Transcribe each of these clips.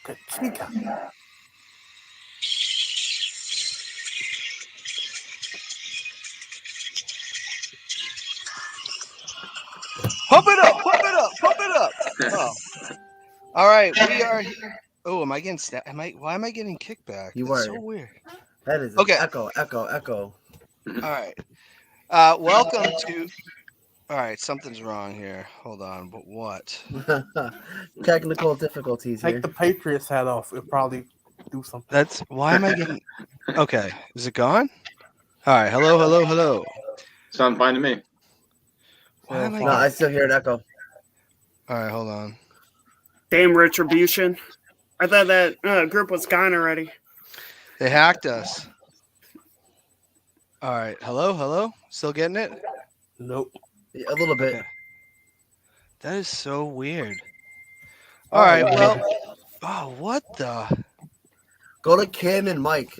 Chica. Pump it up, pump it up, pump it up. Oh, all right. We are. Oh, am I getting? Why am I getting kickback? You That's are. so weird. That is Okay. echo. All right. Welcome to. All right, something's wrong here. Hold on, but what? Technical difficulties Take here. the Patriots hat off. It'll probably do something. That's why am I getting? Okay, is it gone? All right. Hello. Sounds fine to me. Why am I? No, I still hear an echo. All right, hold on. Damn Retribution. I thought that group was gone already. They hacked us. All right. Hello. Still getting it? Nope. A little bit. Okay. That is so weird. All right. Well. Oh, what the? Go to Kim and Mike.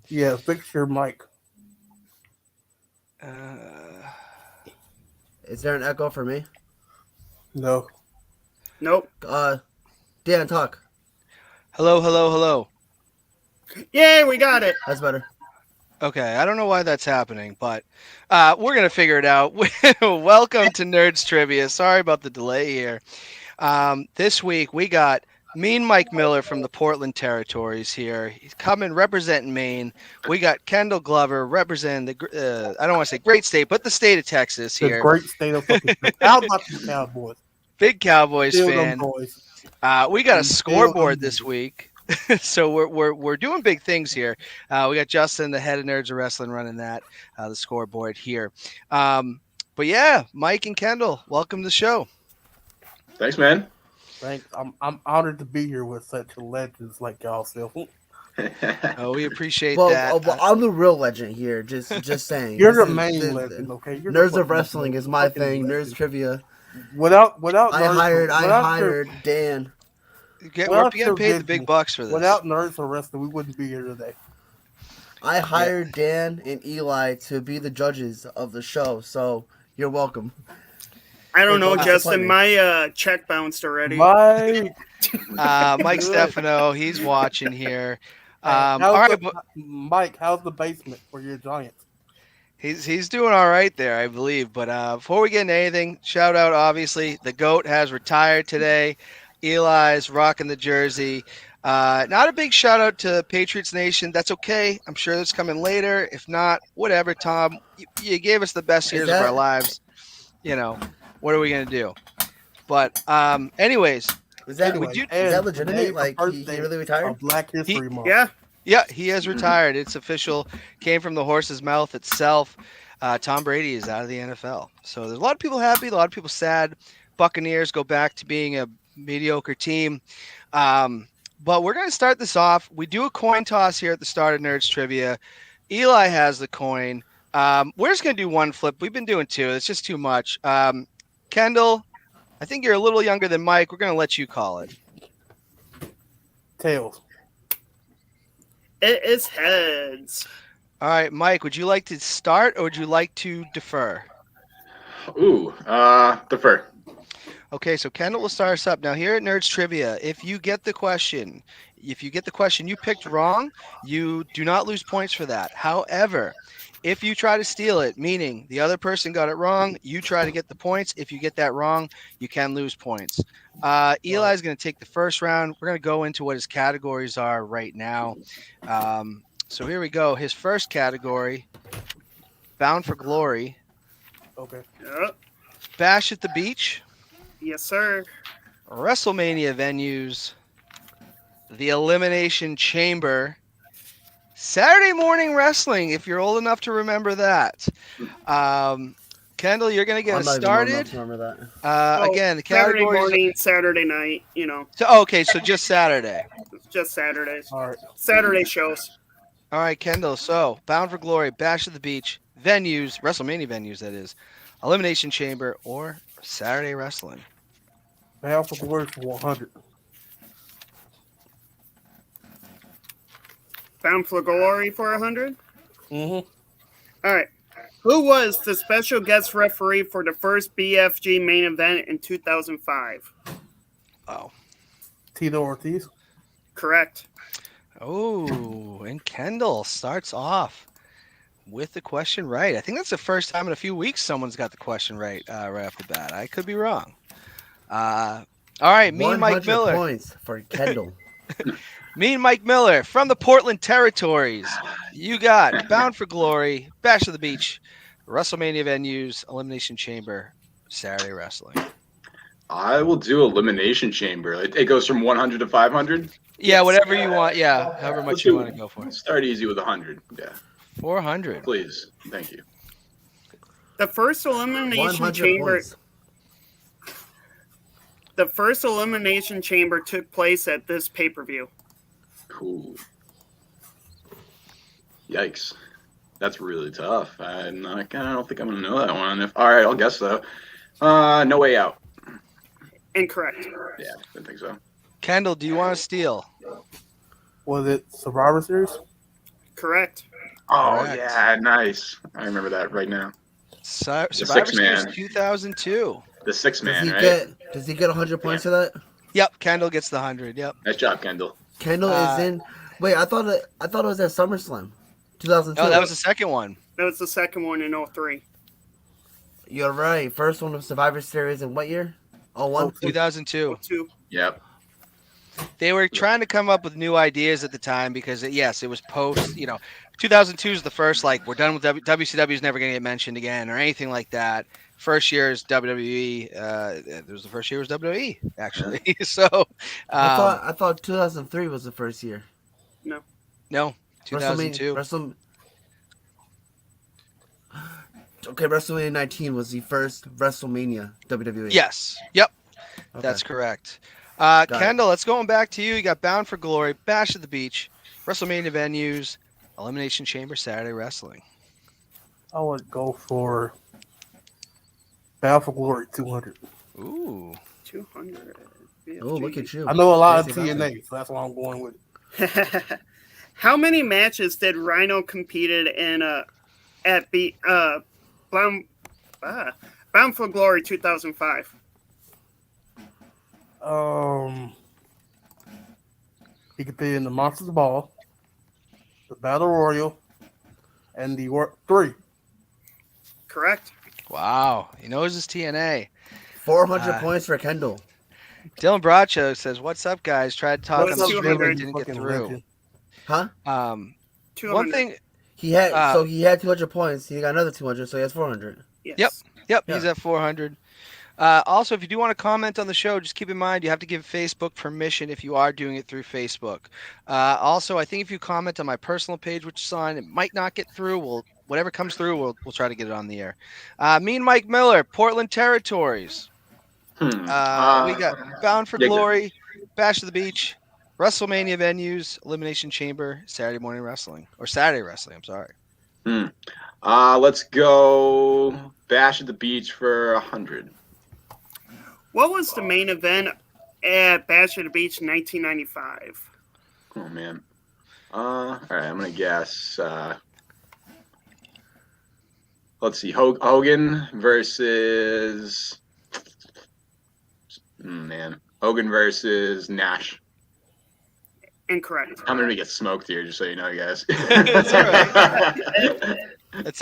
Yeah, fix your mic. Is there an echo for me? No. Nope. Dan, talk. Hello. Yay, we got it. That's better. Okay, I don't know why that's happening, but we're going to figure it out. Welcome to Nerds Trivia. Sorry about the delay here. This week, we got Mean Mike Miller from the Portland Territories here. He's coming representing Maine. We got Kendall Glover representing the, I don't want to say great state, but the state of Texas here. The great state of fucking Texas. How about the Cowboys? Big Cowboys Steal fan. them boys. We got a Steal scoreboard them this week. So we're doing big things here. We got Justin, the head of Nerds of Wrestling, running that the scoreboard here. But yeah, Mike and Kendall, welcome to the show. Thanks, man. Thanks. I'm honored to be here with such legends like y'all. Still, Oh, we appreciate Well, that. I'm the real legend here. Just saying. you're This the is- main the- legend. Okay, you're Nerds the of Wrestling is my fucking thing. legend. Nerds Trivia. Without I nerds, hired Dan. We're getting paid the big bucks for this. Without Nerds of Wrestling, we wouldn't be here today. I hired Dan and Eli to be the judges of the show, so you're welcome. I don't know, Don't Justin. disappoint My check bounced already. Mike, Mike Stefano, he's watching here. how's All right, Mike, how's the basement for your Giants? he's doing all right there, I believe. But before we get into anything, shout out, obviously, the GOAT has retired today. Eli's rocking the jersey. Not a big shout out to Patriots Nation. That's okay. I'm sure that's coming later. If not, whatever, Tom. You gave us the best years of our lives. You know, what are we going to do? But anyways. Is that Anyway, legitimate? Like, he really retired? Black History Month. Yeah. Yeah, he has retired. It's official. Came from the horse's mouth itself. Tom Brady is out of the NFL. So there's a lot of people happy, a lot of people sad. Buccaneers go back to being a mediocre team. But we're going to start this off. We do a coin toss here at the start of Nerds Trivia. Eli has the coin. We're just going to do one flip. We've been doing two. It's just too much. Kendall, I think you're a little younger than Mike. We're going to let you call it. Tails. It is heads. All right, Mike, would you like to start or would you like to defer? Ooh, defer. Okay, so Kendall will start us up. Now here at Nerds Trivia, if you get the question you picked wrong, you do not lose points for that. However, if you try to steal it, meaning the other person got it wrong, you try to get the points. If you get that wrong, you can lose points. Eli is going to take the first round. We're going to go into what his categories are right now. So here we go. His first category, Bound for Glory. Okay. Yep. Bash at the Beach. Yes, sir. Wrestlemania venues. The Elimination Chamber. Saturday Morning Wrestling, if you're old enough to remember that. Kendall, you're going to get us started. Remember that. Again, the Saturday categories. morning, Saturday night, you know. Okay, so just Saturday. It's just Saturdays. All right. Saturday shows. All right, Kendall. So, Bound for Glory, Bash at the Beach, venues, WrestleMania venues, that is, Elimination Chamber, or Saturday Wrestling. Bound for Glory for 100. Bound for Glory for 100. Mm-hmm. All right. Who was the special guest referee for the first BFG main event in 2005? Oh. Tito Ortiz. Correct. Oh, and Kendall starts off with the question right. I think that's the first time in a few weeks someone's got the question right right off the bat. I could be wrong. All right, me and Mike 100 Miller. points for Kendall. Me and Mike Miller from the Portland Territories. You got Bound for Glory, Bash of the Beach, WrestleMania venues, Elimination Chamber, Saturday Wrestling. I will do Elimination Chamber. It goes from 100 to 500. Yeah, whatever you want. Yeah, however much Let's you do- want to go for. Let's start easy with 100. Yeah, 400. please. Thank you. The first elimination 100 chamber. points. The first elimination chamber took place at this pay-per-view. Cool. Yikes. That's really tough. I don't think I'm gonna know that one. All right, I'll guess though. No Way Out. Incorrect. Yeah, I didn't think so. Kendall, do you want to steal? Was it Survivor Series? Correct. Oh Correct. yeah, nice. I remember that right now. Survivor six Series man. 2002. The 6 man, right? Does he get 100 points for that? Yep, Kendall gets the 100. Yep. Nice job, Kendall. Kendall is in. Wait, I thought it was at SummerSlam, 2002. Oh, that was the second one. That was the second one in 03. You're right. First one was Survivor Series in what year? Oh, 01? 2002. 02. Yep. They were trying to come up with new ideas at the time because, yes, it was post, 2002 is the first, like, we're done with WCW is never going to get mentioned again or anything like that. First year is WWE. It was the first year was WWE, actually. So, I thought 2003 was the first year. no, 2002. Okay, WrestleMania 19 was the first WrestleMania WWE. Yes. Yep. Okay. That's correct. it. Kendall, let's go back to you. You got Bound for Glory, Bash at the Beach, WrestleMania venues, Elimination Chamber, Saturday Wrestling. I would go for Bound for Glory 200. Ooh. 200. Oh, look at you. I know a lot of Fancy about TNA, so that's why I'm going with it. How many matches did Rhino competed in at Bound for Glory 2005? He could be in the Monsters Ball, the Battle Royal, and the 3. Correct. Wow. He knows his TNA. 400 points for Kendall. Dylan Bracho says, "What's up, guys? Tried to talk on What's the up, stream, Dylan? but didn't get Fucking through." legend. Huh? 200. One thing. He had 200 points. He got another 200, so he has 400. Yes. Yep, Yeah. he's at 400. Also, if you do want to comment on the show, just keep in mind you have to give Facebook permission if you are doing it through Facebook. Also, I think if you comment on my personal page, which is on, it might not get through. Whatever comes through, we'll try to get it on the air. Me and Mike Miller, Portland Territories. We got Bound for Glory, Bash of the Beach, WrestleMania venues, Elimination Chamber, Saturday Morning Wrestling. Or Saturday Wrestling, I'm sorry. Let's go Bash at the Beach for 100. What was the main event at Bash at the Beach in 1995? Oh, man. All right, I'm going to guess. Let's see. Hogan versus... Hogan versus Nash. Incorrect. I'm going to get smoked here, just so you know, guys. It's all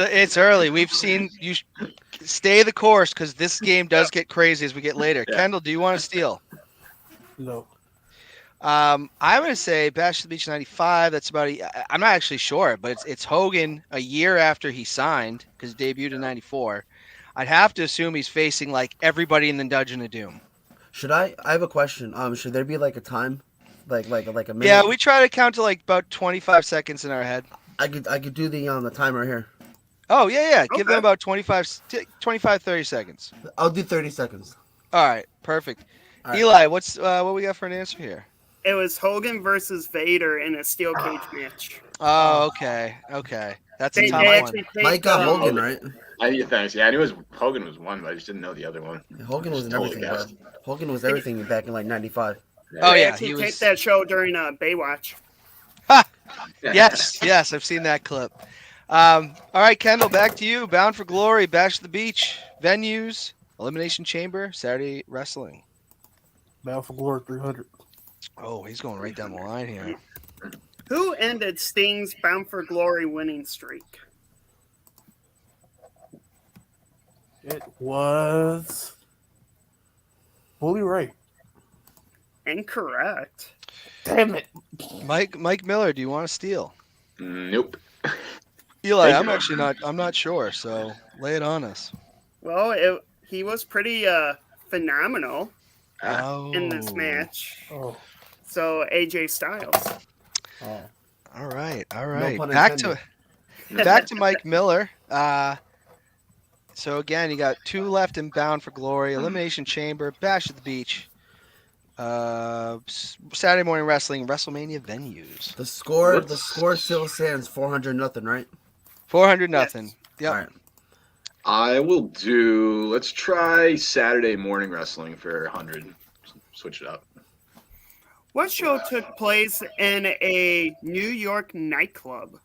right. It's early. We've seen you stay the course because this game does get crazy as we get later. Yeah. Kendall, do you want to steal? No. I'm going to say Bash at the Beach 95. That's about I'm not actually sure, but it's Hogan a year after he signed because he debuted in 94. I'd have to assume he's facing like everybody in the Dungeon of Doom. I have a question. Should there be like a time? Like a minute? Yeah, we try to count to like about 25 seconds in our head. I could do the timer here. Oh, yeah. Give them Okay. about 25, 30 seconds. I'll do 30 seconds. All right, perfect. All right. Eli, what we got for an answer here? It was Hogan versus Vader in a steel cage match. Oh, okay. That's a They tough one. actually take, Mike got Hogan, right? Thanks. Yeah, I knew Hogan was one, but I just didn't know the other one. Hogan was in Totally everything, bro. guessed. Hogan was everything back in like 95. Oh, they yeah, actually he taped was. that show during Baywatch. Yes, I've seen that clip. All right, Kendall, back to you. Bound for Glory, Bash at the Beach, venues, Elimination Chamber, Saturday Wrestling. Bound for Glory 300. Oh, he's going right down the line here. Who ended Sting's Bound for Glory winning streak? It was Bully Ray. Incorrect. Damn it. Mike Miller, do you want to steal? Nope. Eli, Thank you. I'm not sure, so lay it on us. Well, he was pretty phenomenal in this Oh. match. Oh, So AJ Styles. Oh. All right. pun Back intended. to Mike Miller. So again, you got 2 left in Bound for Glory, Elimination Chamber, Bash at the Beach, Saturday Morning Wrestling, WrestleMania venues. The score Let's- still stands 400-0, right? 400-0. Yep. All right. I will do. Let's try Saturday morning wrestling for 100. Switch it up. What show took place in a New York nightclub?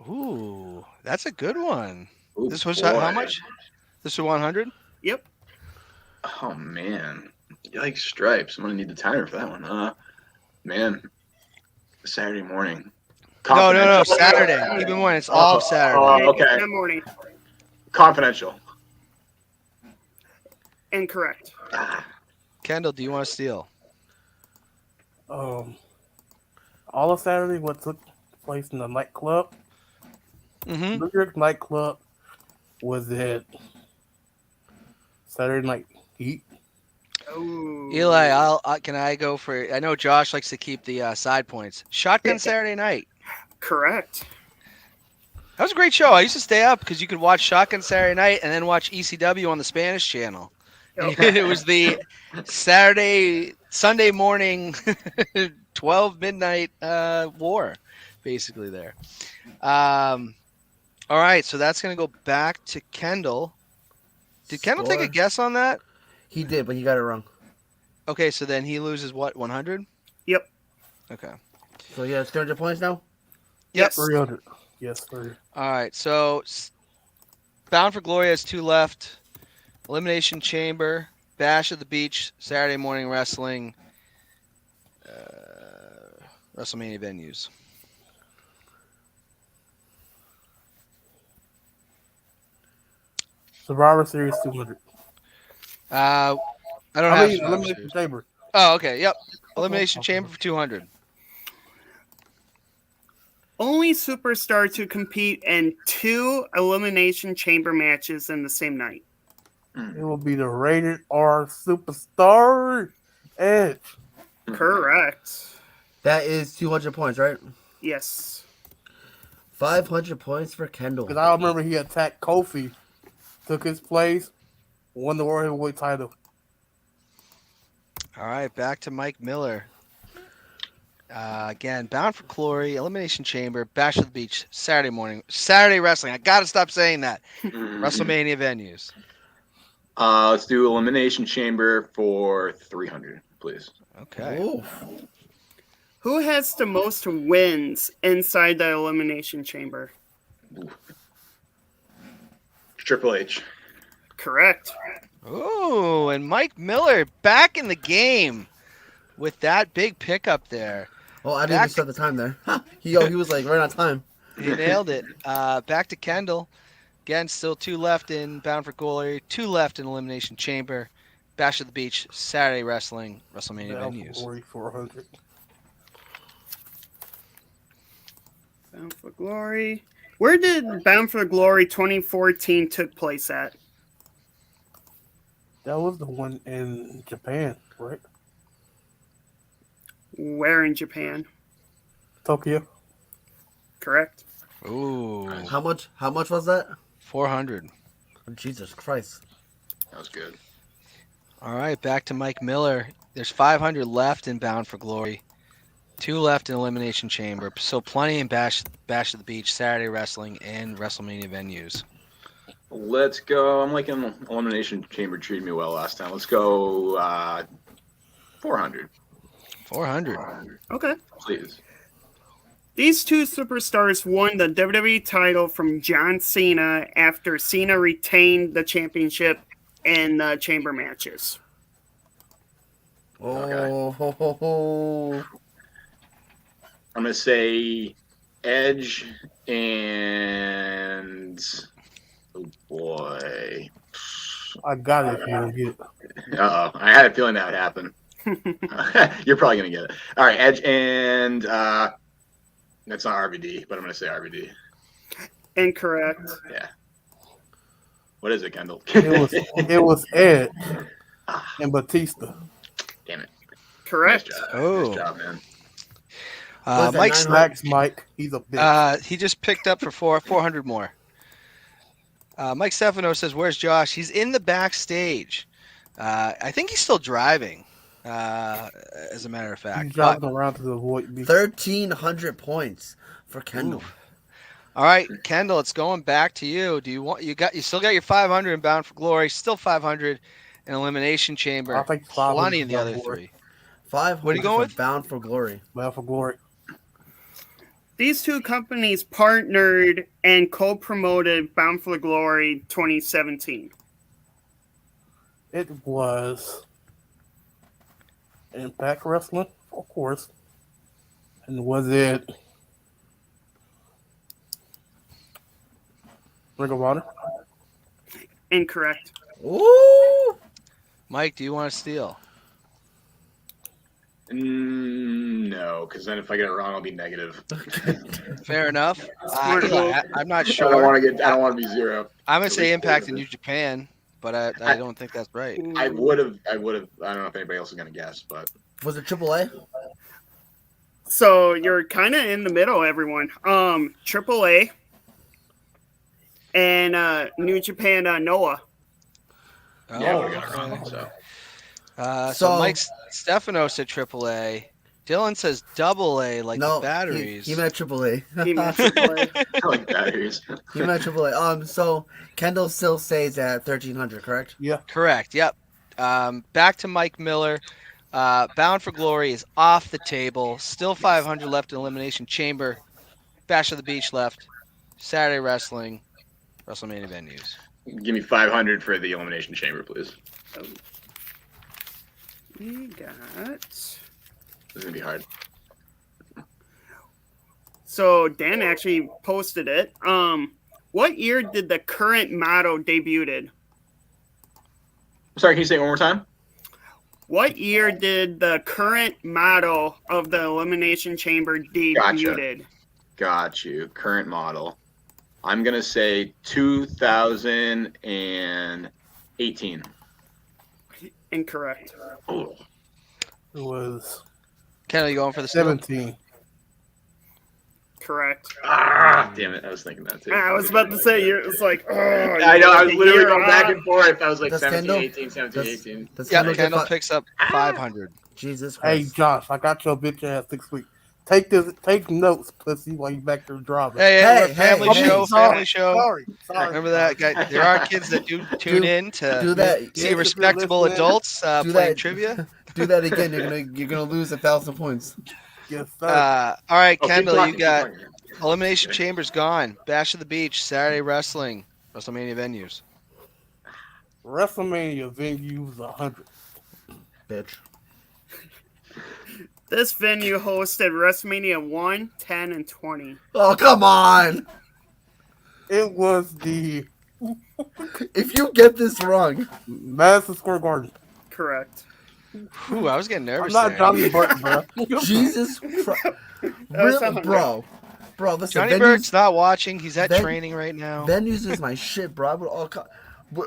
Ooh, that's a good one. Ooh, This was boy. how much? This was 100. Yep. Oh man, yikes! Stripes. I'm gonna need the timer for that one. Man, Saturday morning. No, Confidential. Saturday. Keep in mind, it's all Saturday. Oh, okay. That morning. Confidential. Incorrect. Kendall, do you want to steal? all of Saturday, what took place in the nightclub? Mm-hmm. New York nightclub. Was it Saturday Night Heat? Ooh. Eli, can I go for? I know Josh likes to keep the side points. Shotgun Saturday Night. Correct. That was a great show. I used to stay up because you could watch Shotgun Saturday Night and then watch ECW on the Spanish channel. It was the Sunday morning, 12 midnight war, basically there. All right, so that's going to go back to Kendall. Did Kendall take a Score. guess on that? He did, but he got it wrong. Okay, so then he loses what, 100? Yep. Okay. So he has 300 points now? Yep. 300. Yes, 300. All right, so Bound for Glory has 2 left. Elimination Chamber, Bash at the Beach, Saturday Morning Wrestling, WrestleMania venues. Survivor Series 200. I don't I have mean, Survivor Elimination Series. Chamber. Oh, okay. Yep. Elimination Okay. Chamber for 200. Only superstar to compete in 2 Elimination Chamber matches in the same night. It will be the Rated R Superstar Edge. Correct. That is 200 points, right? Yes. 500 points for Kendall. Because I remember he attacked Kofi, took his place, won the World Heavyweight title. All right, back to Mike Miller. Again, Bound for Glory, Elimination Chamber, Bash at the Beach, Saturday Wrestling. I got to stop saying that. WrestleMania venues. Let's do Elimination Chamber for 300, please. Okay. Ooh. Who has the most wins inside the Elimination Chamber? Triple H. Correct. Ooh, and Mike Miller back in the game with that big pickup there. Oh, I didn't even start the time there. He was like right on time. He nailed it. Back to Kendall. Again, still 2 left in Bound for Glory, 2 left in Elimination Chamber, Bash at the Beach, Saturday Wrestling, WrestleMania venues. 400. Bound for Glory. Where did Bound for Glory 2014 took place at? That was the one in Japan, right? Where in Japan? Tokyo. Correct. Ooh, How much was that? 400. Oh, Jesus Christ. That was good. All right, back to Mike Miller. There's 500 left in Bound for Glory, 2 left in Elimination Chamber. So plenty in Bash at the Beach, Saturday Wrestling, and WrestleMania venues. Let's go. I'm liking Elimination Chamber treated me well last time. Let's go 400, 400. Okay. please. These 2 superstars won the WWE title from John Cena after Cena retained the championship in the chamber matches. Oh, ho, ho, ho. I'm gonna say Edge and oh boy. I got it if you don't get it. Uh-oh. I had a feeling that would happen. You're probably gonna get it. All right, Edge and that's not RVD, but I'm gonna say RVD. Incorrect. Yeah. What is it, Kendall? It was Edge Ah, and Batista. damn it. Correct. Nice job. Oh. Nice job, man. What's that, Mike's 900? Max Mike, he's a bitch. he just picked up for 400 more. Mike Stefano says, "Where's Josh?" He's in the backstage. I think he's still driving. As a matter of fact, He's driving around to avoid me. 1,300 points for Kendall. Ooh. All right, Kendall, it's going back to you. Do you want you still got your 500 in Bound for Glory, still 500 in Elimination Chamber, I think 500 plenty in the Bound other for Glory. three. 500 What are you going for with? Bound for Glory. Bound for Glory. These two companies partnered and co-promoted Bound for Glory 2017. It was Impact Wrestling, of course. And was it Ring of Honor? Incorrect. Ooh! Mike, do you want to steal? No, because then if I get it wrong, I'll be negative. Fair enough. Smart Eli, move. I'm not I don't sure. want to be zero. I'm gonna say least Impact four in of New it. Japan, but I don't think that's right. I would have. I don't know if anybody else is gonna guess, but Was it AAA? So you're kind of in the middle, everyone. AAA and New Japan Noah. yeah, I Oh, would have got it wrong. okay. So So So- Mike Stefano said AAA. Dylan says AA, like No, the batteries. He meant AAA. He meant AAA. I like batteries. He meant AAA. So Kendall still stays at 1,300, correct? Yeah. Correct. Yep. Back to Mike Miller. Bound for Glory is off the table. Still 500 left in Elimination Chamber. Bash of the Beach left. Saturday Wrestling. WrestleMania venues. Give me 500 for the Elimination Chamber, please. We got. This is gonna be hard. So Dan actually posted it. What year did the current motto debuted? Sorry, can you say it one more time? What year did the current motto of the Elimination Chamber debuted? Got you. Current model. I'm gonna say 2018. Incorrect. Oh, It was Ken, are you going for the steal? 17. Correct. damn it! I was thinking that too. I was about to say, it's like, oh. I know. I was the literally year going back off. and forth. I was like Does 17, Kendall- 18, 17, 18. Does Yeah, Kendall get Kendall fi- picks up 500. Jesus Hey, Christ. Josh, I got your bitch ass 6 weeks. Take notes, pussy, while you back there driving. Hey, Hey, we're a family hey, show. sorry, Family show. Sorry. Remember that, guy? There are kids that do tune in to Do that. Yeah, see if respectable you're listening, adults do playing that. trivia. Do that again. You're gonna lose 1,000 points. Yes, sir. All right, Oh, keep Kendall, talking, you keep got talking. Elimination Chamber's gone. Bash of the Beach, Saturday Wrestling, WrestleMania venues. WrestleMania venues 100. Bitch. This venue hosted WrestleMania 1, 10, and 20. Oh, come on. It was the If you get this wrong, Madison Square Garden. Correct. Ooh, I was getting I'm nervous not there. Johnny Burton, bro. Jesus Christ. was Really, bro, listen, Johnny Burke's not watching. He's at Ven- training right now. venues is my shit, bro. I would all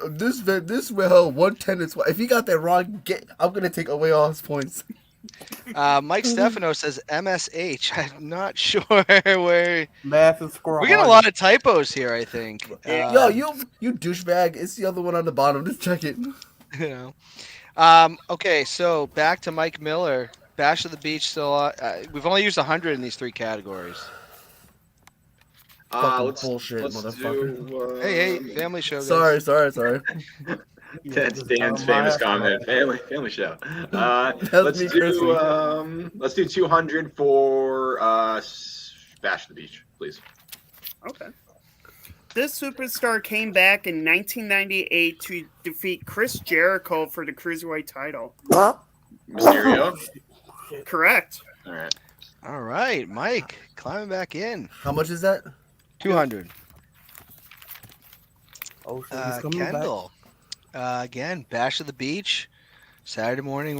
this will 110 is if you got that wrong, I'm gonna take away all his points. Mike Stefano says MSH. I'm not sure where. Madison Square We're getting a Garden. lot of typos here, I think. Yo, you douchebag. It's the other one on the bottom. Just check it. You know. Okay, so back to Mike Miller. Bash of the Beach still. We've only used 100 in these three categories. Fucking bullshit, let's motherfucker. do, Hey, family show. Guys. Sorry. That's Dan's famous comment. Family show. That's me cursing. Let's do 200 for Bash the Beach, please. Okay. This superstar came back in 1998 to defeat Chris Jericho for the Cruiserweight title. Huh? Mysterio. Correct. All right. All right, Mike, climbing back in. How much is that? 200. Oh, shit, he's coming back. Kendall. Again, Bash of the Beach, Saturday wrestling,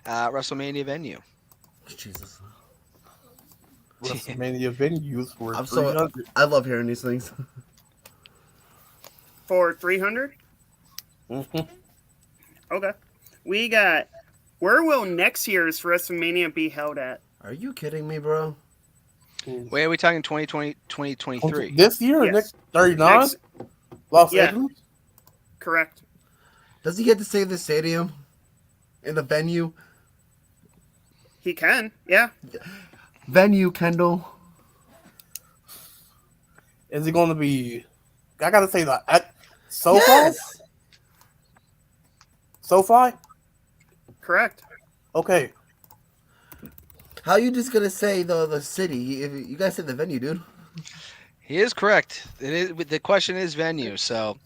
WrestleMania venue. Jesus. WrestleMania venues were I'm so 300. I love hearing these things. For 300. Mhm. Okay. We got. Where will next year's WrestleMania be held at? Are you kidding me, bro? Wait, are we talking 2020, 2023? This year, Yes. next 39, Next, Los yeah. Angeles. correct. Does he get to say the stadium in the venue? He can. Yeah. Venue, Kendall. Is it going to be? I gotta say that at SoFi. Yes. SoFi. Correct. Okay. How you just gonna say the city? If you guys said the venue, dude. He is correct. It is. The question is venue. So,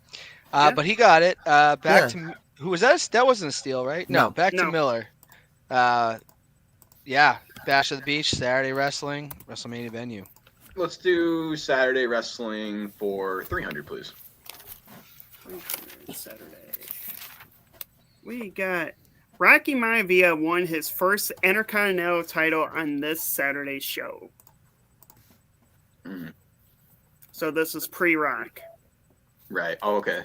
Yeah. but he got it. Back Yeah. to who was that? That wasn't a steal, right? No. No. Back to No. Miller. Yeah. Bash of the Beach, Saturday wrestling, WrestleMania venue. Let's do Saturday wrestling for 300, please. 300 Saturday. We got Rocky Maivia won his first Intercontinental title on this Saturday show. Mm, So this is pre-Rock. right. Oh, okay.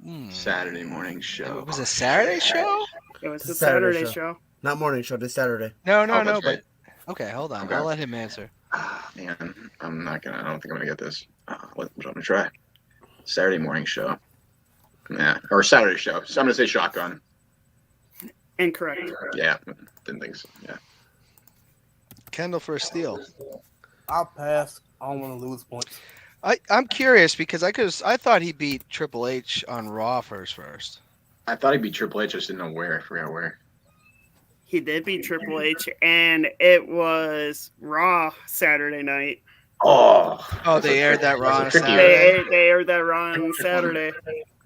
Hmm. Saturday morning show. It was a Saturday show? It was It's the a Saturday Saturday show. show. Not morning show. This Saturday. No, Oh, no. that's right. But okay, hold on. Okay. I'll let him answer. Ah, man, I don't think I'm gonna get this. What I'm gonna try. Saturday morning show. Yeah, or Saturday show. So I'm gonna say shotgun. Incorrect. Yeah, didn't think so. Yeah. Kendall for a steal. I'll pass. I don't want to lose points. I'm curious because I thought he beat Triple H on Raw first. I thought he'd be Triple H. I just didn't know where. I forgot where. He did beat Triple H, and it was Raw Saturday night. Oh. Oh, they aired that Raw on a tricky. Saturday? They aired that Raw on Saturday.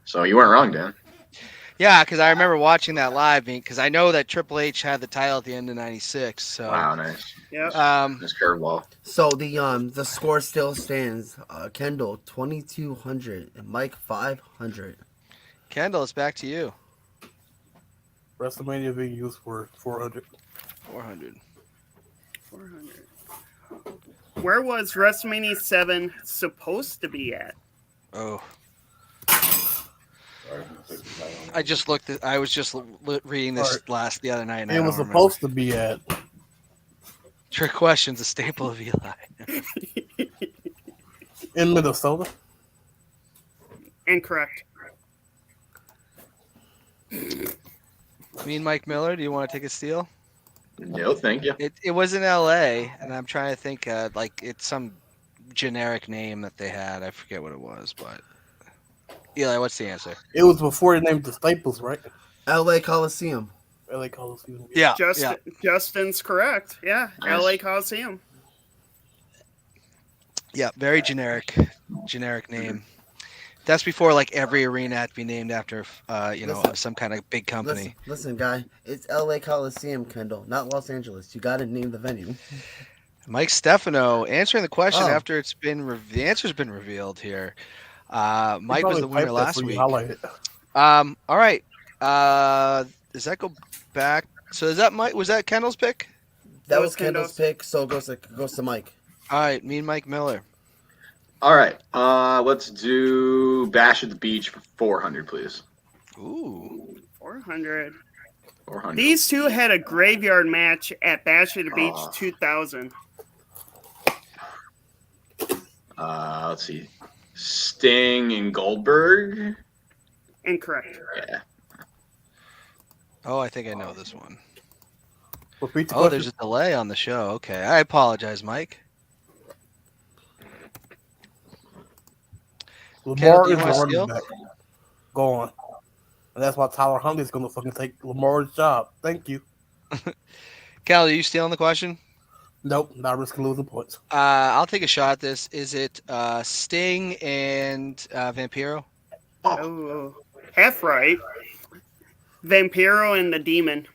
So you weren't wrong, Dan. Yeah, because I remember watching that live because I know that Triple H had the title at the end of '96. So, Wow, nice. Yep. Nice curveball. So the score still stands. Kendall 2,200 and Mike 500. Kendall, it's back to you. WrestleMania venues were 400. 400. 400. Where was WrestleMania 7 supposed to be at? Oh. I just looked at. I was just reading this the other night. And I It don't was remember. supposed to be at. Trick questions, a staple of Eli. In Minnesota. Incorrect. Me and Mike Miller. Do you want to take a steal? No, thank you. It was in L.A. and I'm trying to think. Like it's some generic name that they had. I forget what it was, but Eli, what's the answer? It was before they named the Staples, right? LA Coliseum. LA Coliseum. Yeah. Justin's correct. Yeah. Nice. LA Coliseum. Yeah, very generic name. That's before like every arena had to be named after, Listen. some kind of big company. Listen, guy. It's LA Coliseum, Kendall, not Los Angeles. You got to name the venue. Mike Stefano answering the question Oh. after the answer's been revealed here. Mike was Probably the winner typed that last so you week. highlight it. All right. Does that go back? So is that Mike? Was that Kendall's pick? That That was was Kendall's pick, so it goes to Mike. All right, me and Mike Miller. All right. Let's do Bash at the Beach for 400, please. Ooh. 400. 400. These two had a graveyard match at Bash at the Beach 2000. Let's see. Sting and Goldberg. Incorrect. Yeah. Oh, I think I know this one. Repeat the Oh, question. there's a delay on the show. Okay, I apologize, Mike. Kendall, Lamar do you is the wanna running steal? back. Go on. And that's why Tyler Huntley's going to fucking take Lamar's job. Thank you. Cal, are you stealing the question? Nope, not risking losing points. I'll take a shot at this. Is it Sting and Vampiro? Oh, half right. Vampiro and the Demon.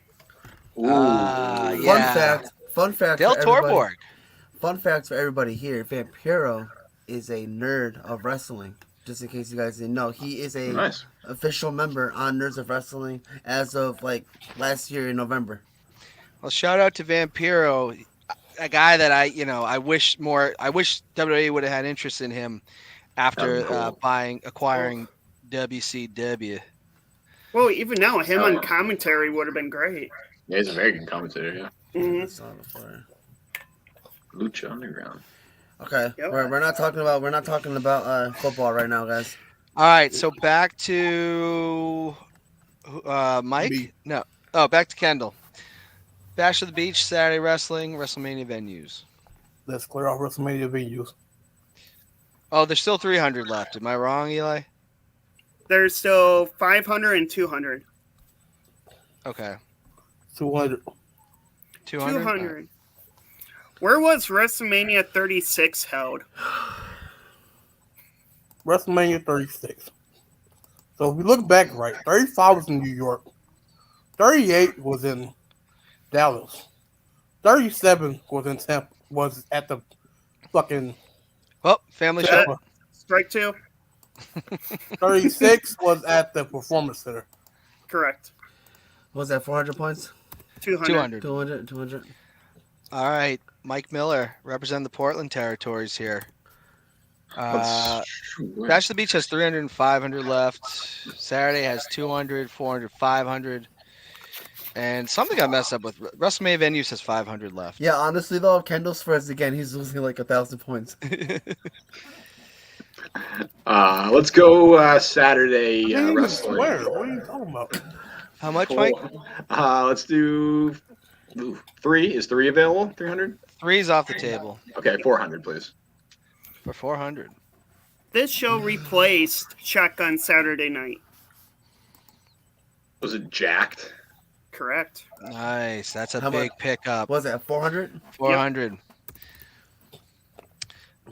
Ooh. Yeah. Fun fact Del for everybody. Torborg. Fun fact for everybody here. Vampiro is a nerd of wrestling. Just in case you guys didn't know, he is a Nice. official member on Nerds of Wrestling as of like last year in November. Well, shout out to Vampiro, a guy that I wish WWE would have had interest in him after That'd be cool. acquiring WCW. Well, even now, him Oh, on yeah. commentary would have been great. Yeah, he's a very good commentator. Yeah. Mhm. That's all before. Lucha Underground. Okay, Yep. we're not talking about football right now, guys. All right, so back to Mike. Me. No, back to Kendall. Bash of the Beach, Saturday Wrestling, WrestleMania venues. Let's clear off WrestleMania venues. Oh, there's still 300 left. Am I wrong, Eli? There's still 500 and 200. Okay. 200. 200? 200. Where was WrestleMania 36 held? WrestleMania 36. So if we look back, right, 35 was in New York. 38 was in Dallas. 37 was in Tampa. Was at the fucking Oh, family show. Tampa. Strike two? 36 was at the Performance Center. Correct. What was that 400 points? 200. 200. All right, Mike Miller, representing the Portland territories here. Bash of the Beach has 300 and 500 left. Saturday has 200, 400, 500. And something got messed up with WrestleMania venues has 500 left. Yeah, honestly though, if Kendall spreads again, he's losing like 1,000 points. Let's go Saturday I didn't even wrestling. swear. What are you talking about? How much, Mike? Let's do 3. Is 3 available? 300? 3's off the table Okay, 400, please. for 400. This show replaced Shotgun Saturday Night. Was it jacked? Correct. Nice. That's a How big much? pickup. What was that 400? 400.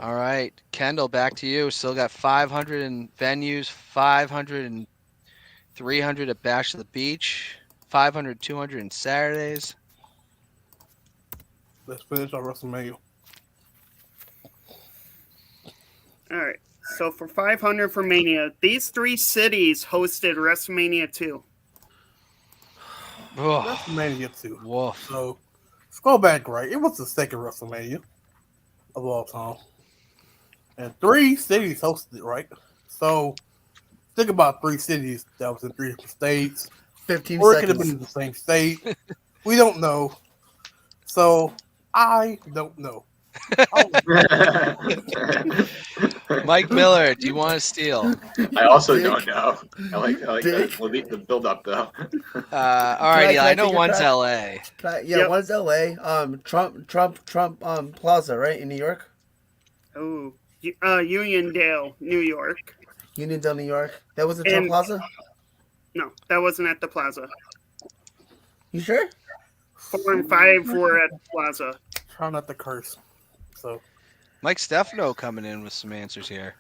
All right, Kendall, back to you. Still got 500 in venues, 500 and 300 at Bash of the Beach, 500, 200 in Saturdays. Let's finish our WrestleMania. All right. So for 500 for Mania, these 3 cities hosted WrestleMania 2. Oh, WrestleMania 2. woof. So let's go back, right? It was the second WrestleMania of all time. And 3 cities hosted it, right? So think about 3 cities that was in 3 different states. 15 Or it could have seconds. been in the same state. We don't know. So I don't know. Mike Miller, do you want to steal? I also Dick. don't know. I like Dick. the build up though. All right, Eli. I I know take a one's crack? L.A. Yeah, Yep. one's LA. Trump Plaza, right? In New York? Oh, Uniondale, New York. Uniondale, New York. That was the Trump And- Plaza? No, that wasn't at the Plaza. You sure? 4 and 5 were at the Plaza. Try not to curse. So Mike Stefano coming in with some answers here.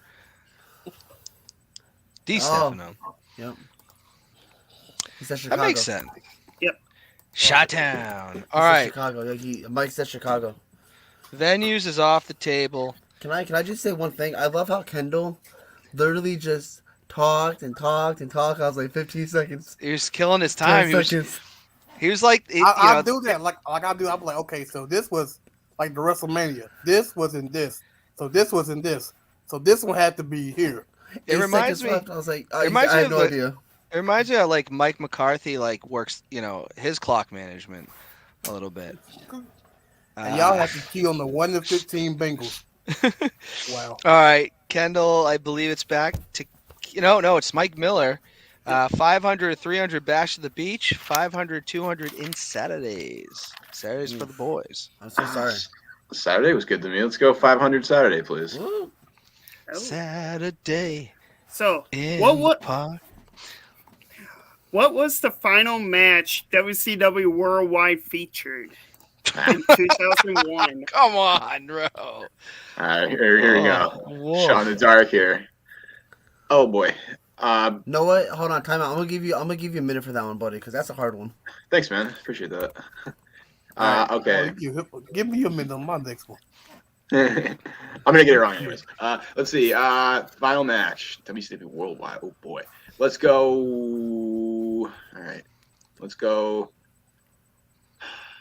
D. Oh. Stefano. Yep. He said That Chicago. makes sense. Yep. Shot-town. He All said right. Chicago. Yeah, Mike said Chicago. Venues is off the table. Can I just say one thing? I love how Kendall literally just talked and talked and talked. I was like 15 seconds. He was killing his 10 time. seconds. He was like, I do that. Like I do. I'm like, okay, so this was like the WrestleMania. This was in this. So this was in this. So this one had to be here. It 8 reminds seconds me. left. I was like, it reminds I me had of no the- idea. It reminds me of like Mike McCarthy works, his clock management a little bit. And y'all have to key on the 1 to 15 Bengals. Wow. All right, Kendall, I believe it's back to no, it's Mike Miller. 500, 300 Bash of the Beach, 500, 200 in Saturdays. Saturdays for the boys. I'm so sorry. Saturday was good to me. Let's go 500 Saturday, please. Woo. Oh. Saturday So, in what the park. what was the final match WCW Worldwide featured in 2001? Come on, bro. All right, here we go. Whoa. Shot in the dark here. Oh boy. know what? Hold on, time out. I'm gonna give you a minute for that one, buddy, because that's a hard one. Thanks, man. Appreciate that. Alright. Okay. Give me a minute on my next one. I'm gonna get it wrong anyways. Let's see. Final match. WCW Worldwide. Oh boy. Let's go. All right. Let's go.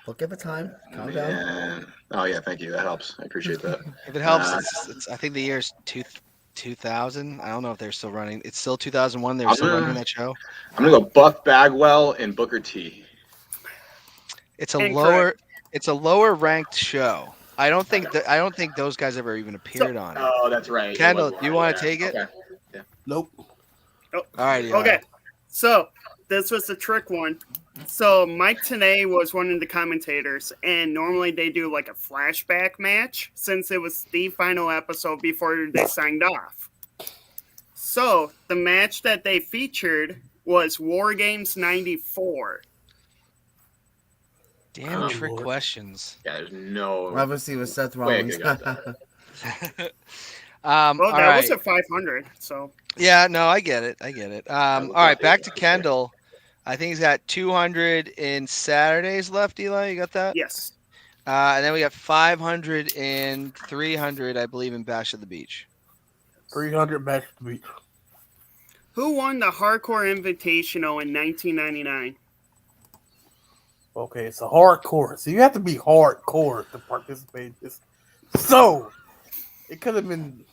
Look at the time. Calm down. Man. Oh yeah, thank you. That helps. I appreciate that. If it helps, it's I think the year's 2000. I don't know if they're still running. It's still 2001. They're still running that show. I'm gonna go Buff Bagwell and Booker T. It's a lower ranked show. I don't think those guys ever even appeared on it. Oh, that's right. Kendall, do you want to take it? Okay. Yeah. Nope. Oh, All right. Yeah. okay. So this was the trick one. So Mike Tenay was one of the commentators, and normally they do like a flashback match since it was the final episode before they signed off. So the match that they featured was War Games '94. Damn trick questions. Yeah, there's no. Obviously, with Seth way I Rollins. could've got that. Well, all that right. was a 500. So Yeah, no, I get it. All right, back to Kendall. I think he's got 200 in Saturdays left, Eli. You got that? yes, And then we got 500 and 300, I believe, in Bash at the Beach. 300 back to the beach. who won the Hardcore Invitational in 1999? Okay, it's a hardcore. So you have to be hardcore to participate in this. So it could have been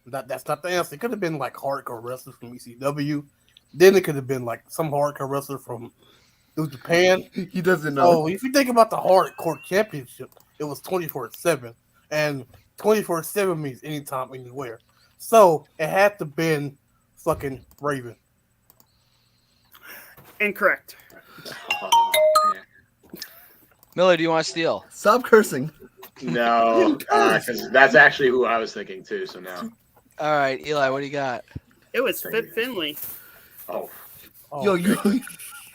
that's not the answer. It could have been like hardcore wrestlers from ECW. Then it could have been like some hardcore wrestler from New Japan. He doesn't know. Oh, if you think about the hardcore championship, it was 24/7. And 24/7 means anytime, anywhere. So it had to been fucking Raven. Incorrect. Miller, do you want to steal? Stop cursing. No, because that's actually who I was thinking too. So no. All right, Eli, what do you got? It was Fit Finley. Oh, Oh, Yo, you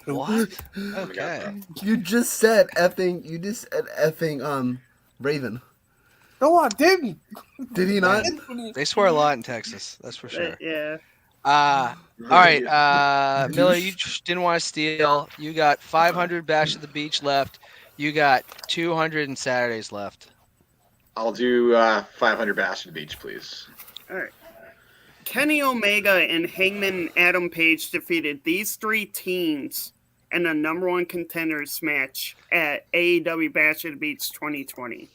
What? Okay. you just said effing. You just said effing Raven. no, I didn't. Did he not? They swear a lot in Texas, that's for sure. Yeah. All right, Miller, you just didn't want to steal. You got 500 Bash at the Beach left. You got 200 in Saturdays left. I'll do 500 Bash at the Beach, please. All right. Kenny Omega and Hangman Adam Page defeated these three teams in a number one contenders match at AEW Bash at the Beach 2020.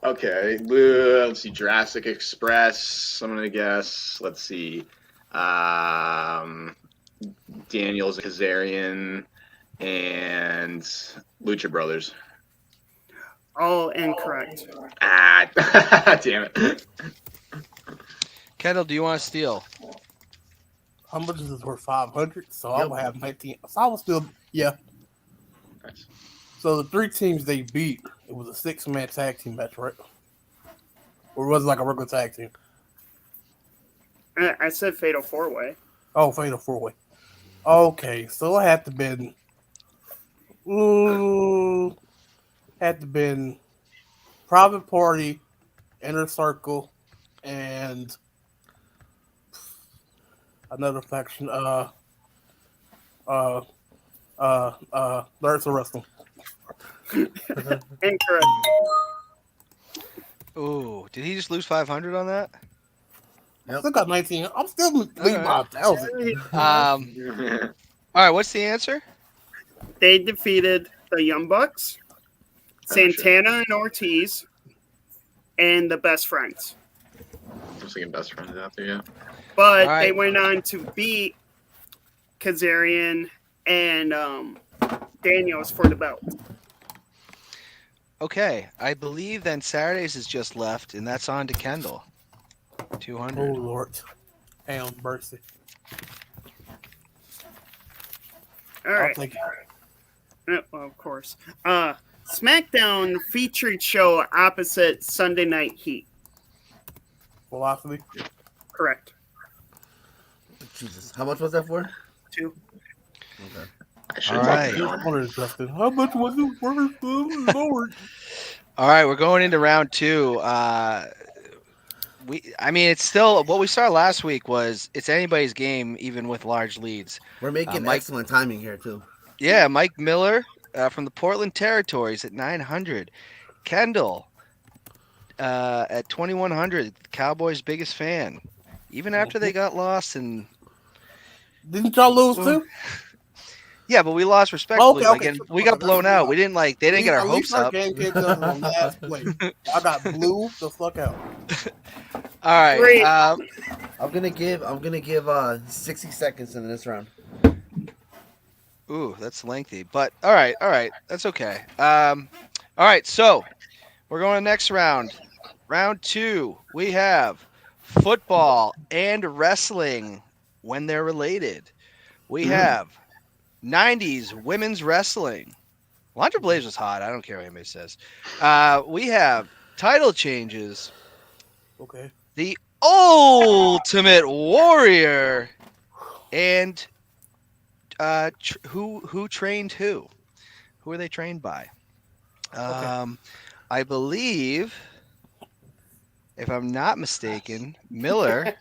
Okay, let's see. Jurassic Express. I'm gonna guess. Let's see. Daniels, Kazarian, and Lucha Brothers. All incorrect. Damn it. Kendall, do you want to steal? How much is this worth? 500. So I Yep. will have 19. So I will still, yeah. Nice. So the three teams they beat, it was a 6-man tag team match, right? Or was it like a regular tag team? I said Fatal 4-Way. Oh, Fatal 4-Way. Okay, so it had to been. Had to been Private Party, Inner Circle, and another faction. Nerds of Wrestling. Incorrect. Ooh, did he just lose 500 on that? I still got 19. I'm still leading by 1,000. All right, what's the answer? They defeated the Young Bucks, Santana and Ortiz, and the Best Friends. I was thinking Best Friends out there, yeah. But All right. they went on to beat Kazarian and Daniels for the belt. Okay, I believe then Saturdays is just left, and that's on to Kendall. 200. Oh, Lord. Damn, mercy. All I'll right. take it. Well, of course. SmackDown featured show opposite Sunday Night Heat. Velocity. Correct. Jesus, how much was that for? 2. Okay. I should All have right. Just wondered, Justin, how much was it worth? Oh, Lord. All right, we're going into round 2. it's still what we saw last week was it's anybody's game, even with large leads. We're making Mike- excellent timing here too. Yeah, Mike Miller from the Portland Territories at 900. Kendall at 2100. Cowboys' biggest fan. Even after they got lost and Didn't y'all lose too? yeah, but we lost respectfully. Okay. We got blown out. We didn't they didn't get our At least hopes up. Game came to us on last play. I got blew the fuck out. All right. Great. I'm gonna give 60 seconds in this round. Ooh, that's lengthy. But all right. That's okay. All right, so we're going to next round. Round 2. We have football and wrestling when they're related. We have 90s women's wrestling. Alundra Blaze was hot. I don't care what anybody says. We have title changes. Okay. The Ultimate Warrior and who trained who? Who are they trained by? I believe, if I'm not mistaken, Miller.